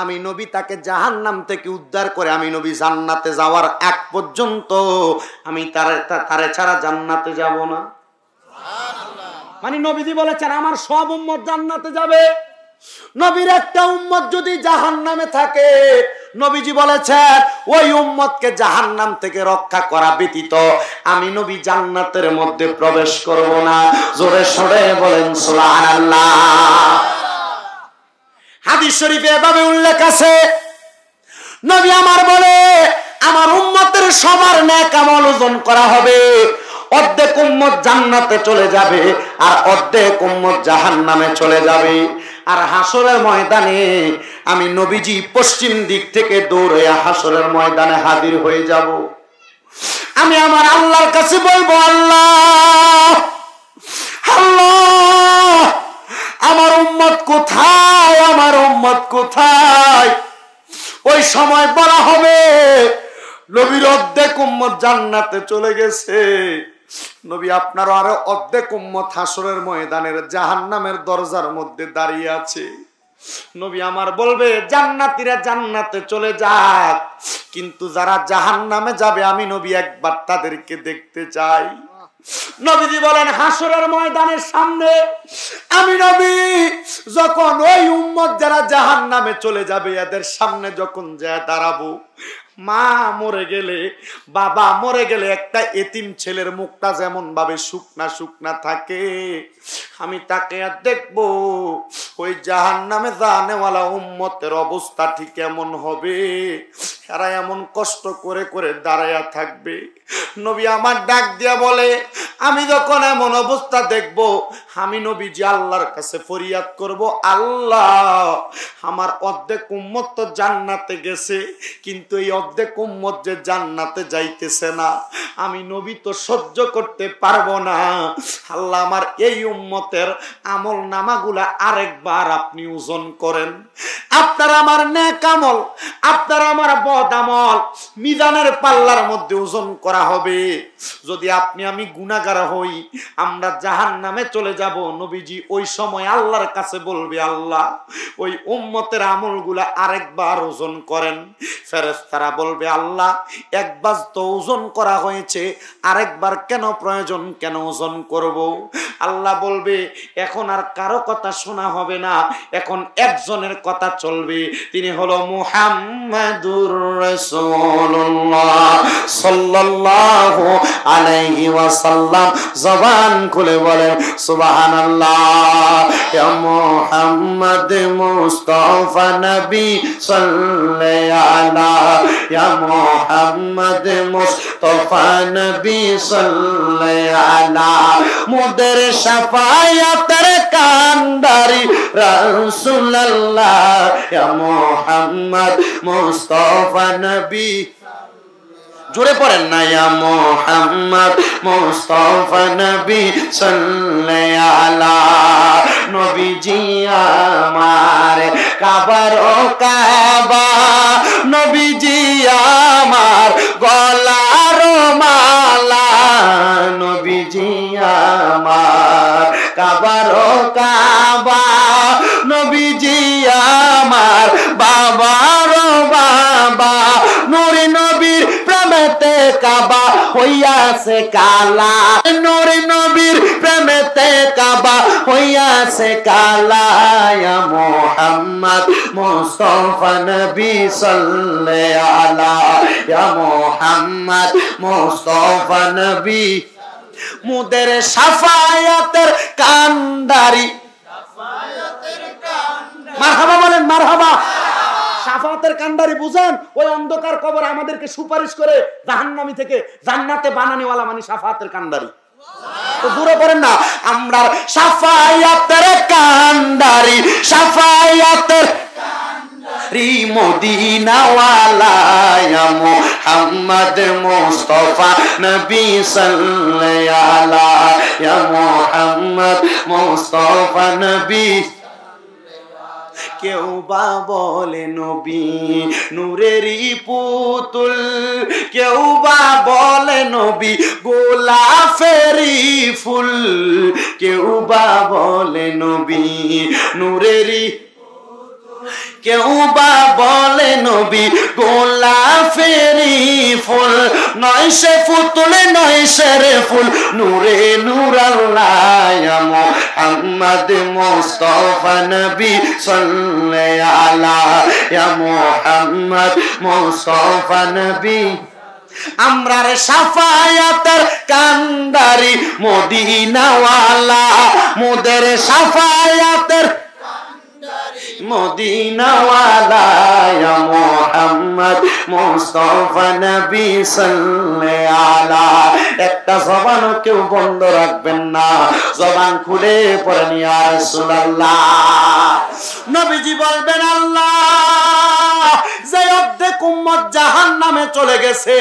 আমি নবী তাকে জাহান্নাম থেকে উদ্ধার করে আমি নবী জান্নাতে যাওয়ার আগ পর্যন্ত আমি তারে ছাড়া জান্নাতে যাব না। মানে নবীজি বলেছেন আমার সব উম্মত জান্নাতে যাবে, নবীর একটা উম্মত যদি জাহান্নামে থাকে, নবীজি বলেছেন ওই উম্মতকে জাহান্নাম থেকে রক্ষা করা ব্যতীত আমি নবী জান্নাতের মধ্যে প্রবেশ করব না। জোরে সরে বলেন সুবহানাল্লাহ। হাদিস শরীফে এভাবে উল্লেখ আছে, নবী আমার বলে আমার উম্মতের সবার নেক আমল ওজন করা হবে, অর্ধেক উম্মত জান্নাতে চলে যাবে আর অর্ধেক উম্মত জাহান্নামে চলে যাবে। আর হাসরের ময়দানে আমি নবীজি পশ্চিম দিক থেকে দৌড়ে হাসরের ময়দানে হাজির হয়ে যাব। আমি আমার আল্লাহর কাছে বলবো, আল্লাহ আল্লাহ আমার উম্মত কোথায়, আমার উম্মত কোথায়? ওই সময় বলা হবে নবীর অর্ধেক উম্মত জান্নাতে চলে গেছে, নবী আপনারও আরো অর্ধেক উম্মত হাসরের ময়দানের জাহান্নামের দরজার মধ্যে দাঁড়িয়ে আছে। নবী আমার বলবে জান্নাতীরা জান্নাতে চলে যাক, কিন্তু যারা জাহান্নামে যাবে আমি নবী একবার তাদেরকে দেখতে চাই। নবীজি বলেন হাসরের ময়দানের সামনে আমি নবী যখন ওই উম্মত যারা জাহান্নামে চলে যাবে এদের সামনে যখন যায় দাঁড়াবো, মা মরে গেলে, বাবা মরে গেলে একটা এতিম ছেলের মুখটা যেমন ভাবে শুকনা শুকনা থাকে, আমি তাকে আর দেখবো ওই জাহান্নামে জানেওয়ালা উম্মতের অবস্থা ঠিক এমন হবে, এরা এমন কষ্ট করে করে দাঁড়ায়া থাকবে। নবী আমার ডাক দিয়া বলে আমি যখন এমন অবস্থা দেখবো, আমি নবীজি আল্লাহর কাছে ফরিয়াদ করব, আল্লাহ আমার অর্ধেক উম্মত তো জান্নাতে গেছে, কিন্তু এই অর্ধেক উম্মত যে জান্নাতে যাইতেছে না, আমি নবী তো সহ্য করতে পারবো না। আল্লাহ আমার এই উম্মতের আমল নামাগুলা আরেকবার আপনি ওজন করেন। আপনার আমার নেক আমল, আপনার আমার বদ আমল মিজানের পাল্লার মধ্যে ওজন করা হবে। যদি আপনি আমি গুনাহগার হই, আমরা জাহান্নামে চলে যাব, নবীজি ওই সময় আল্লাহর কাছে বলবে আল্লাহ ওই উম্মতের আমলগুলা আরেকবার ওজন করেন। ফেরেশতারা বলবে আল্লাহ একবার তো ওজন করা হয়েছে, আরেকবার কেন প্রয়োজন, কেন ওজন করব? আল্লাহ বলবে এখন আর কারো কথা শোনা হবে না, এখন একজনের কথা চলবে, তিনি হলো মুহাম্মাদুর রাসূলুল্লাহ সাল্লাল্লাহু আলাইহি ওয়াসাল্লাম। জবান খুলে বলেন সুবহানাল্লাহ। ইয়া মুহাম্মদ মুস্তাফা নবী সাল্লাল্লাহু আলা, ইয়া মুহাম্মদ মুস্তাফা নবী সাল্লাল্লাহু আলা, মোদের শাফায়াতের কান্ডারি রাসূলুল্লাহ, ইয়া মুহাম্মদ মুস্তাফা নবী। জোরে পড়েন না, ইয়া মুহাম্মদ মুস্তাফা নবী সাল্লাল্লাহু আলা। নবীজি আমার কাবার ও কাবা, নবীজি আমার গলার মালা, নবীজি আমার কাবার ও কাবা, নবীজি আমার বাবার বাবা, নূরে নবীর প্রেমেতে কাবা হইয়াছে কালা, নূরে নবীর প্রেমেতে কাবা হইয়াছে কালা, ইয়া মুহাম্মদ মুস্তাফা নবী সাল্লাল্লাহু আলা, ইয়া মুহাম্মদ মুস্তাফা নবী, মুদের শাফায়াতের কান্ডারি, মারহাবা বলেন মারহাবা। শাফায়াতের কান্ডারি বুঝেন? ওই অন্ধকার কবর আমাদেরকে সুপারিশ করে জাহান্নামী থেকে জান্নাতে বানানিওয়ালা মানে শাফায়াতের কান্ডারি। তো দূরে পড়েন না, আমরা শাফায়াতের কান্ডারি, শাফায়াতের রি মদিনাওয়ালা, ইয়া মুহাম্মদ মুস্তাফা নবী সাল্লাল্লাহু আলা, ইয়া মুহাম্মদ মুস্তাফা নবী। কেউ বা বলে নবী নূরেরই পুতুল, কেউ বা বলে নবী গোলাপেরই ফুল, কেউ বা বলে নবী নূরেরই, কেউ বা বলে নবী গোলাপেরই ফুল, নয় সে পুতুল নয় সে রে ফুল, নূরে নূর আল্লাহ ইয়া মুহাম্মদ মুস্তাফা নবী সাল্লাল্লাহু আলা ইয়া মুহাম্মদ মুস্তাফা নবী। আমরার সাফায়াতের কান্দারি মদিনাওয়ালা, মোদের সাফায়াতের মদিনাওয়ালা ইয়া মুহাম্মদ মুস্তাফা নবী সাল্লাল্লাহু আলা। একটা জবান কেউ বন্ধ রাখবেন না, জবান খুলে পড়েন ইয়া রাসূলুল্লাহ। নবীজি বলবেন আল্লাহ যে অর্ধেক উম্মত জাহান্নামে চলে গেছে,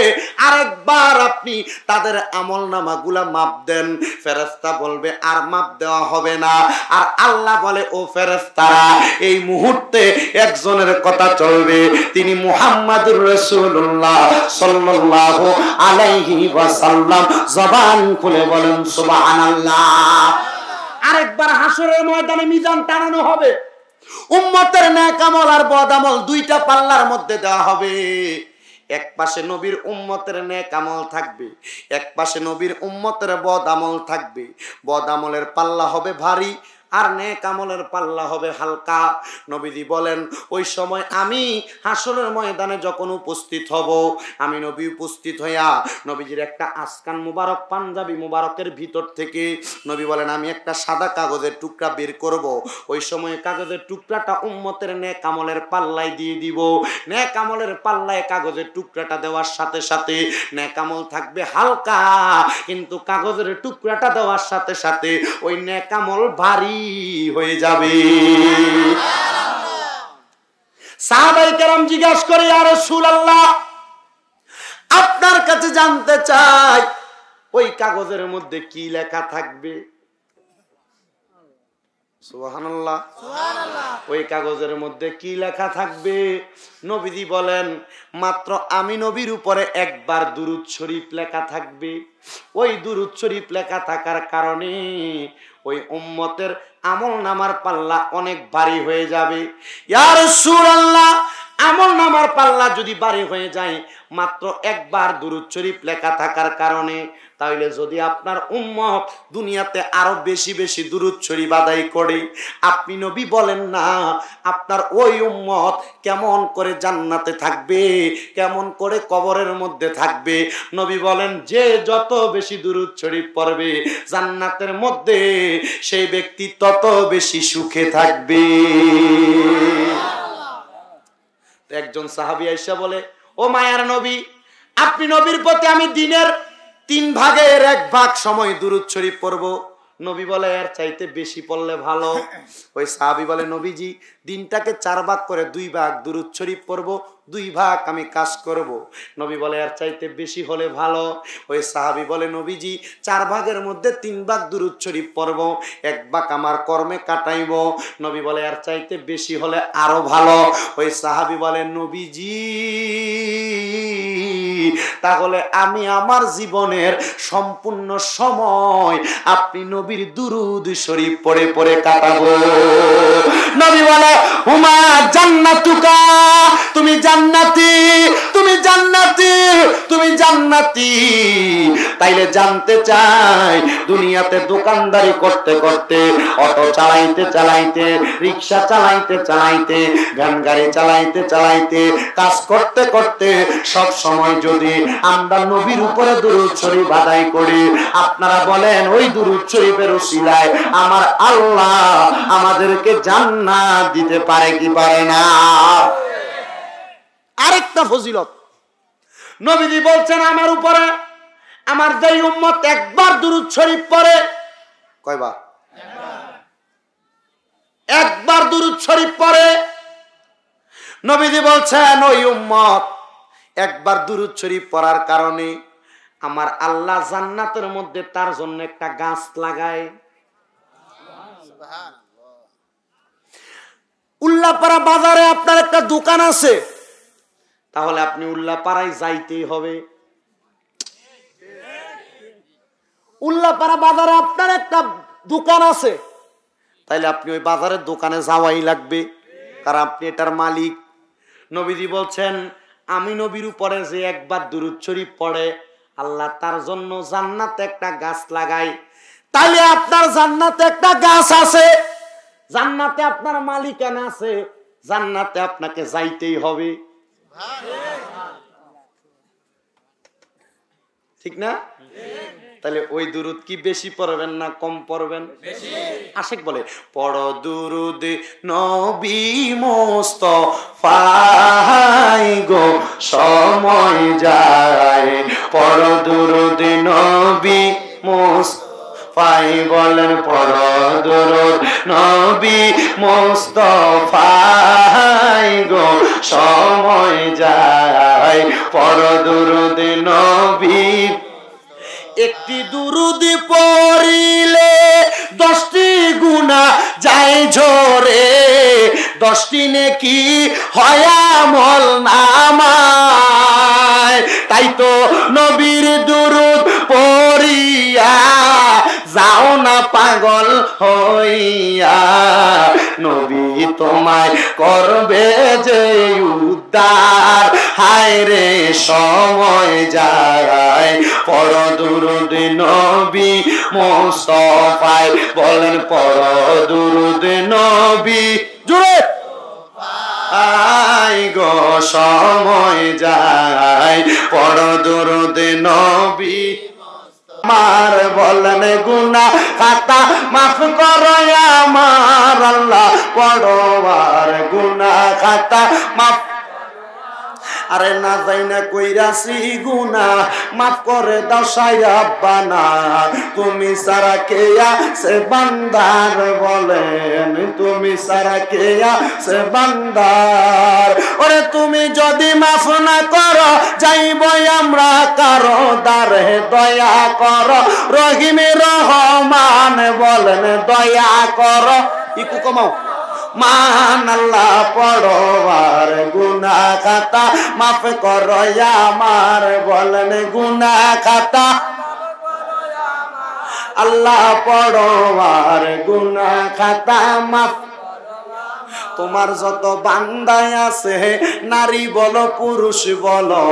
আরেকবার আপনি তাদের আমলনামাগুলা মাপ দেন। ফেরেশতা বলবে আর মাপ দেওয়া হবে না। আর আল্লাহ বলে ও ফেরেশতারা এই মুহূর্তে একজনের কথা চলবে, তিনি মুহাম্মাদুর রাসূলুল্লাহ সাল্লাল্লাহু আলাইহি ওয়াসাল্লাম। জবান খুলে বলেন সুবহানাল্লাহ। আরেকবার হাসরের ময়দানে মিজান টানানো হবে, উম্মতের নেক আমল আর বদ আমল দুইটা পাল্লার মধ্যে দেওয়া হবে। এক পাশে নবীর উম্মতের নেক আমল থাকবে, এক পাশে নবীর উম্মতের বদ আমল থাকবে। বদ আমলের পাল্লা হবে ভারী আর নেক আমলের পাল্লা হবে হালকা। নবীজি বলেন ওই সময় আমি হাসরের ময়দানে যখন উপস্থিত হব, আমি নবী উপস্থিত হইয়া নবীজির একটা আসকান মুবারক পাঞ্জাবি মুবারকের ভিতর থেকে নবী বলেন আমি একটা সাদা কাগজের টুকরা বের করব। ওই সময় কাগজের টুকরাটা উম্মতের নেক আমলের পাল্লায় দিয়ে দিব। নেক আমলের পাল্লায় কাগজের টুকরাটা দেওয়ার সাথে সাথে নেক আমল থাকবে হালকা, কিন্তু কাগজের টুকরাটা দেওয়ার সাথে সাথে ওই নেক আমল ভারী হয়ে যাবে। সাহাবায়ে কেরাম জিজ্ঞাসা করে ইয়া রাসূলুল্লাহ আপনার কাছে জানতে চাই ওই কাগজের মধ্যে কি লেখা থাকবে? সুবহানাল্লাহ, সুবহানাল্লাহ। ওই কাগজের মধ্যে কি লেখা থাকবে? নবীজি বলেন মাত্র আমি নবীর উপরে একবার দুরূদ শরীফ লেখা থাকবে। ওই দুরূদ শরীফ লেখা থাকার কারণে ওই উম্মতের আমলনামার পাল্লা অনেক ভারী হয়ে যাবে। ইয়া রাসূলুল্লাহ আমলনামার পাল্লা যদি ভারী হয়ে যায় মাত্র একবার দুরূদ শরীফ লেখা থাকার কারণে, তাহলে যদি আপনার উম্মত দুনিয়াতে আরো বেশি বেশি দুরূদ শরীফ আদায় করে, আপনি নবী বলেন না আপনার ওই উম্মত কেমন করে জান্নাতে থাকবে, কেমন করে কবরের মধ্যে থাকবে? নবী বলেন যে যত বেশি দুরূদ শরীফ পড়বে জান্নাতের মধ্যে সেই ব্যক্তি তত বেশি সুখে থাকবে। একজন সাহাবী আয়েশা বলে ও মায়ার নবী আপনি নবীর প্রতি আমি দিনের 3 ভাগের 1 ভাগ সময় দুরূদ শরীফ পড়ব। নবী বলে এর চাইতে বেশি পড়লে ভালো। ওই সাহাবী বলে নবীজি দিনটাকে 4 ভাগ করে 2 ভাগ দুরূদ শরীফ পড়ব, 2 ভাগ আমি কাজ করব। নবী বলে এর চাইতে বেশি হলে ভালো। ওই সাহাবী বলে নবীজি 4 ভাগের মধ্যে 3 ভাগ দুরূদ শরীফ পড়ব, 1 ভাগ আমার কর্মে কাটাইব। নবী বলে এর চাইতে বেশি হলে আরো ভালো। ওই সাহাবী বলে নবীজি তাহলে আমি আমার জীবনের সম্পূর্ণ সময় আপনি নবীর দুরূদ শরীফ পড়ে পড়ে কাটাবো। নবী বলে হুমা জান্নাতুকা, তুমি জান্নাতি, তুমি জান্নাতি, তুমি জান্নাতি। তাইলে জানতে চাই দুনিয়াতে দোকানদারি করতে করতে, অটো চালাইতে চালাইতে, রিকশা চালাইতে চালাইতে, ভ্যান গাড়ি চালাইতে চালাইতে, কাজ করতে করতে সব সময় যদি আমরা নবীর উপরে দুরূদ শরীফ আদায় করি, আপনারা বলেন ওই দুরূদ শরীফের উসিলায় আমার আল্লাহ আমাদেরকে জান্নাত দিতে পারে কি পারে না? আরেকটা ফজিলত নবীজি বলছেন আমার উপরে আমার যেই উম্মত একবার দুরূদ শরীফ পড়ে, কয়বার? একবার দুরূদ শরীফ পড়ে। নবীজি বলছেন ওই উম্মত একবার দুরূদ শরীফ পড়ার কারণে আমার আল্লাহ জান্নাতের মধ্যে তার জন্য একটা গাছ লাগায়। উল্লাপাড়া বাজারে আপনার একটা দোকান আছে, তাহলে আপনি উল্লাপাড়ায় যাইতেই হবে। উল্লাপাড়া বাজারে আপনার একটা দোকান আছে, তাইলে আপনি ওই বাজারের দোকানে যাওয়াই লাগবে, কারণ আপনি এটার মালিক। নবীজি বলছেন, আমি নবীর উপরে যে একবার দুরূদ শরীফ পড়ে, আল্লাহ তার জন্য জান্নাতে একটা গাছ লাগাই। তাহলে আপনার জান্নাতে একটা গাছ আছে, জান্নাতে আপনার মালিকানা আছে, জান্নাতে আপনাকে যাইতেই হবে, ঠিক না? তাহলে ওই দুরুদ কি বেশি পড়বেন না কম পড়বেন? আশিক বলে, পড় দুরুদ নবী মুস্তাফাই গো সময় যায়, পড় দুরুদ নবী মুস্তাফাই, বলেন পড় দুরুদ নবী মুস্তাফাই গো সময় যায়, পড় দুরুদ নবী। একটি দুরুদ পড়িলে 10টি গুনাহ যায় ঝরে, 10টি নেকি হয় আমল নামায়। তাই তো নবীর দুরুদ পড়িয়া যাও না পাগল হইয়া, নবী তোমায় করবে যে উদ্ধার, হায় রে সময় যায়, পড় দুরুদ নবী মুস্তাফাই, বলেন পড় দুরুদ নবী জুড়ে আই গো সময় যায়, পড় দুরুদ নবী আমার, বলেন গুনাহ খাতা মাফ করো আমার আল্লাহ, পড়ো আর গুনাহ খাতা মাফ। আরে না যাই না কইরাছি গুনাহ, মাফ করে দাও সায়াব্বানা, তুমি সারা কে আছে বান্দার, বলেন তুমি সারা কে আছে বান্দার। ওরে তুমি যদি মাফ না করো, যাইব আমরা কারো দারে, দয়া করো রহিম রহমান, বলেন দয়া করো। ইকু কমাও, মান আল্লাহ পড়ো আর গুনাহ খাতা মাফ করো আমার, বলেন গুনাহ খাতা আল্লাহ পড়ো আর গুনাহ খাতা মাফ। তোমার যত বান্দায় আছে, নারী বলো পুরুষ বলো,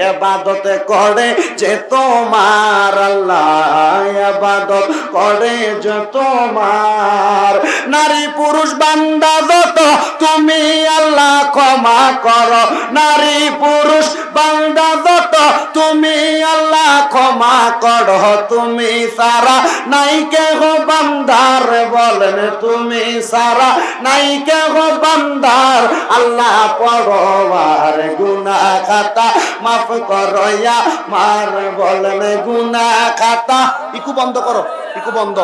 ইবাদত করে যে তোমার আল্লাহ, ইবাদত করে যে তোমার। নারী পুরুষ বান্দা যত তুমি আল্লাহ ক্ষমা করো, নারী পুরুষ বান্দা যত তুমি আল্লাহ ক্ষমা করো, তুমি সারা নাই কেহ বান্দার, বলেন তুমি সারা নাই কেহ বান্দার, আল্লাহ পড়ো আর গুনাহ খাতা মাফ করো আমার, বলেন গুনাহ খাতা। ইকু বন্ধ করো, ইকু বন্ধ।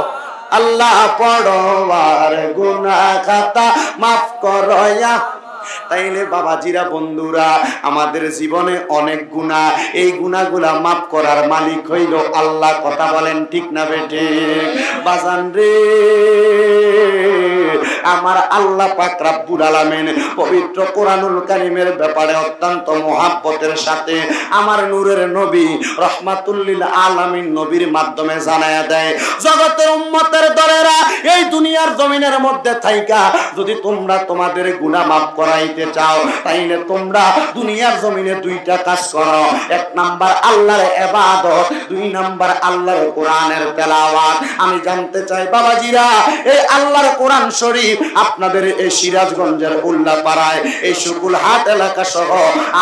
আল্লাহ পড়ো আর গুনাহ খাতা মাফ করো। তাইলে বাবাজিরা বন্ধুরা, আমাদের জীবনে অনেক গুনাহ, এই গুনাহগুলা মাফ করার মালিক হইল আল্লাহ। কথা বলেন ঠিক না বেঠিক? বাজান রে, আমার আল্লাহ পাক রব্বুল আলামিন পবিত্র কোরআনুল কারীমের ব্যাপারে অত্যন্ত মহব্বতের সাথে আমার নূরের নবী রাহমাতুল লিল আলামিন নবীর মাধ্যমে জানায়া দেয়, জগতের উম্মতের দলেরা এই দুনিয়ার জমিনের মধ্যে থাইকা যদি তোমরা তোমাদের গুনাহ মাফ করাইতে চাও, তাইলে তোমরা দুনিয়ার জমিনে দুইটা কাজ করো। 1 নাম্বার আল্লাহর ইবাদত, 2 নাম্বার আল্লাহর কোরআনের তেলাওয়াত। আমি জানতে চাই বাবাজিরা, এই আল্লাহর কোরআন শরীফ আপনাদের এই সিরাজগঞ্জের উল্লাপাড়ায়, এই শুকুলহাট এলাকা সহ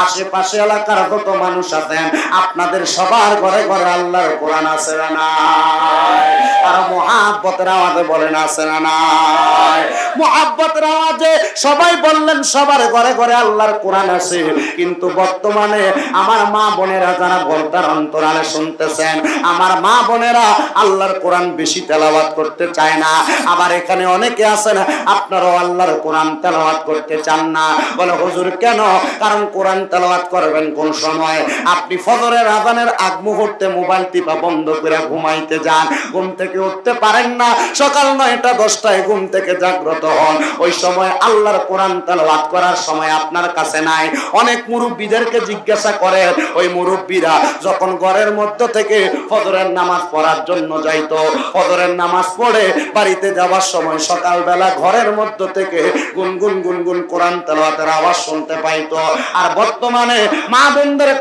আশেপাশে এলাকার যত মানুষ আছেন, আপনাদের সবার ঘরে ঘরে আল্লাহর কোরআন আছে না নাই? আর মুহাব্বতের আওয়াজে বলেন আছে না নাই? মুহাব্বতের আওয়াজে সবাই বললেন সবার ঘরে ঘরে আল্লাহর কোরআন আছে। কিন্তু বর্তমানে আমার মা বোনেরা যারা বলতার অন্তরালে শুনতেছেন, আমার মা বোনেরা আল্লাহর কোরআন বেশি তেলাওয়াত করতে চায় না। আবার এখানে অনেকে আছেন আপনারাও আল্লাহর কোরআন তেলাওয়াত করতে চান না। বলে হুজুর কেন? কারণ কোরআন তেলাওয়াত করবেন কোন সময়? আপনি ফজরের আযানের আগ মুহূর্তে মোবাইল টিপা বন্ধ করে ঘুমাইতে যান, ঘুম থেকে উঠতে পারেন না, সকাল 9টা 10টায় ঘুম থেকে জাগ্রত হন, ওই সময় আল্লাহর কোরআন তেলাওয়াত করার সময় আপনার কাছে নাই। অনেক মুরব্বীদেরকে জিজ্ঞাসা করে, ওই মুরব্বীরা যখন ঘরের মধ্য থেকে ফজরের নামাজ পড়ার জন্য যাইতো, ফজরের নামাজ পড়ে বাড়িতে যাওয়ার সময় সকালবেলা ঘরের মধ্য থেকে গুনগুন গুনগুন কোরআন তেলাওয়াতের আওয়াজ শুনতে পাইতো। আর বর্তমানে মা বোনদের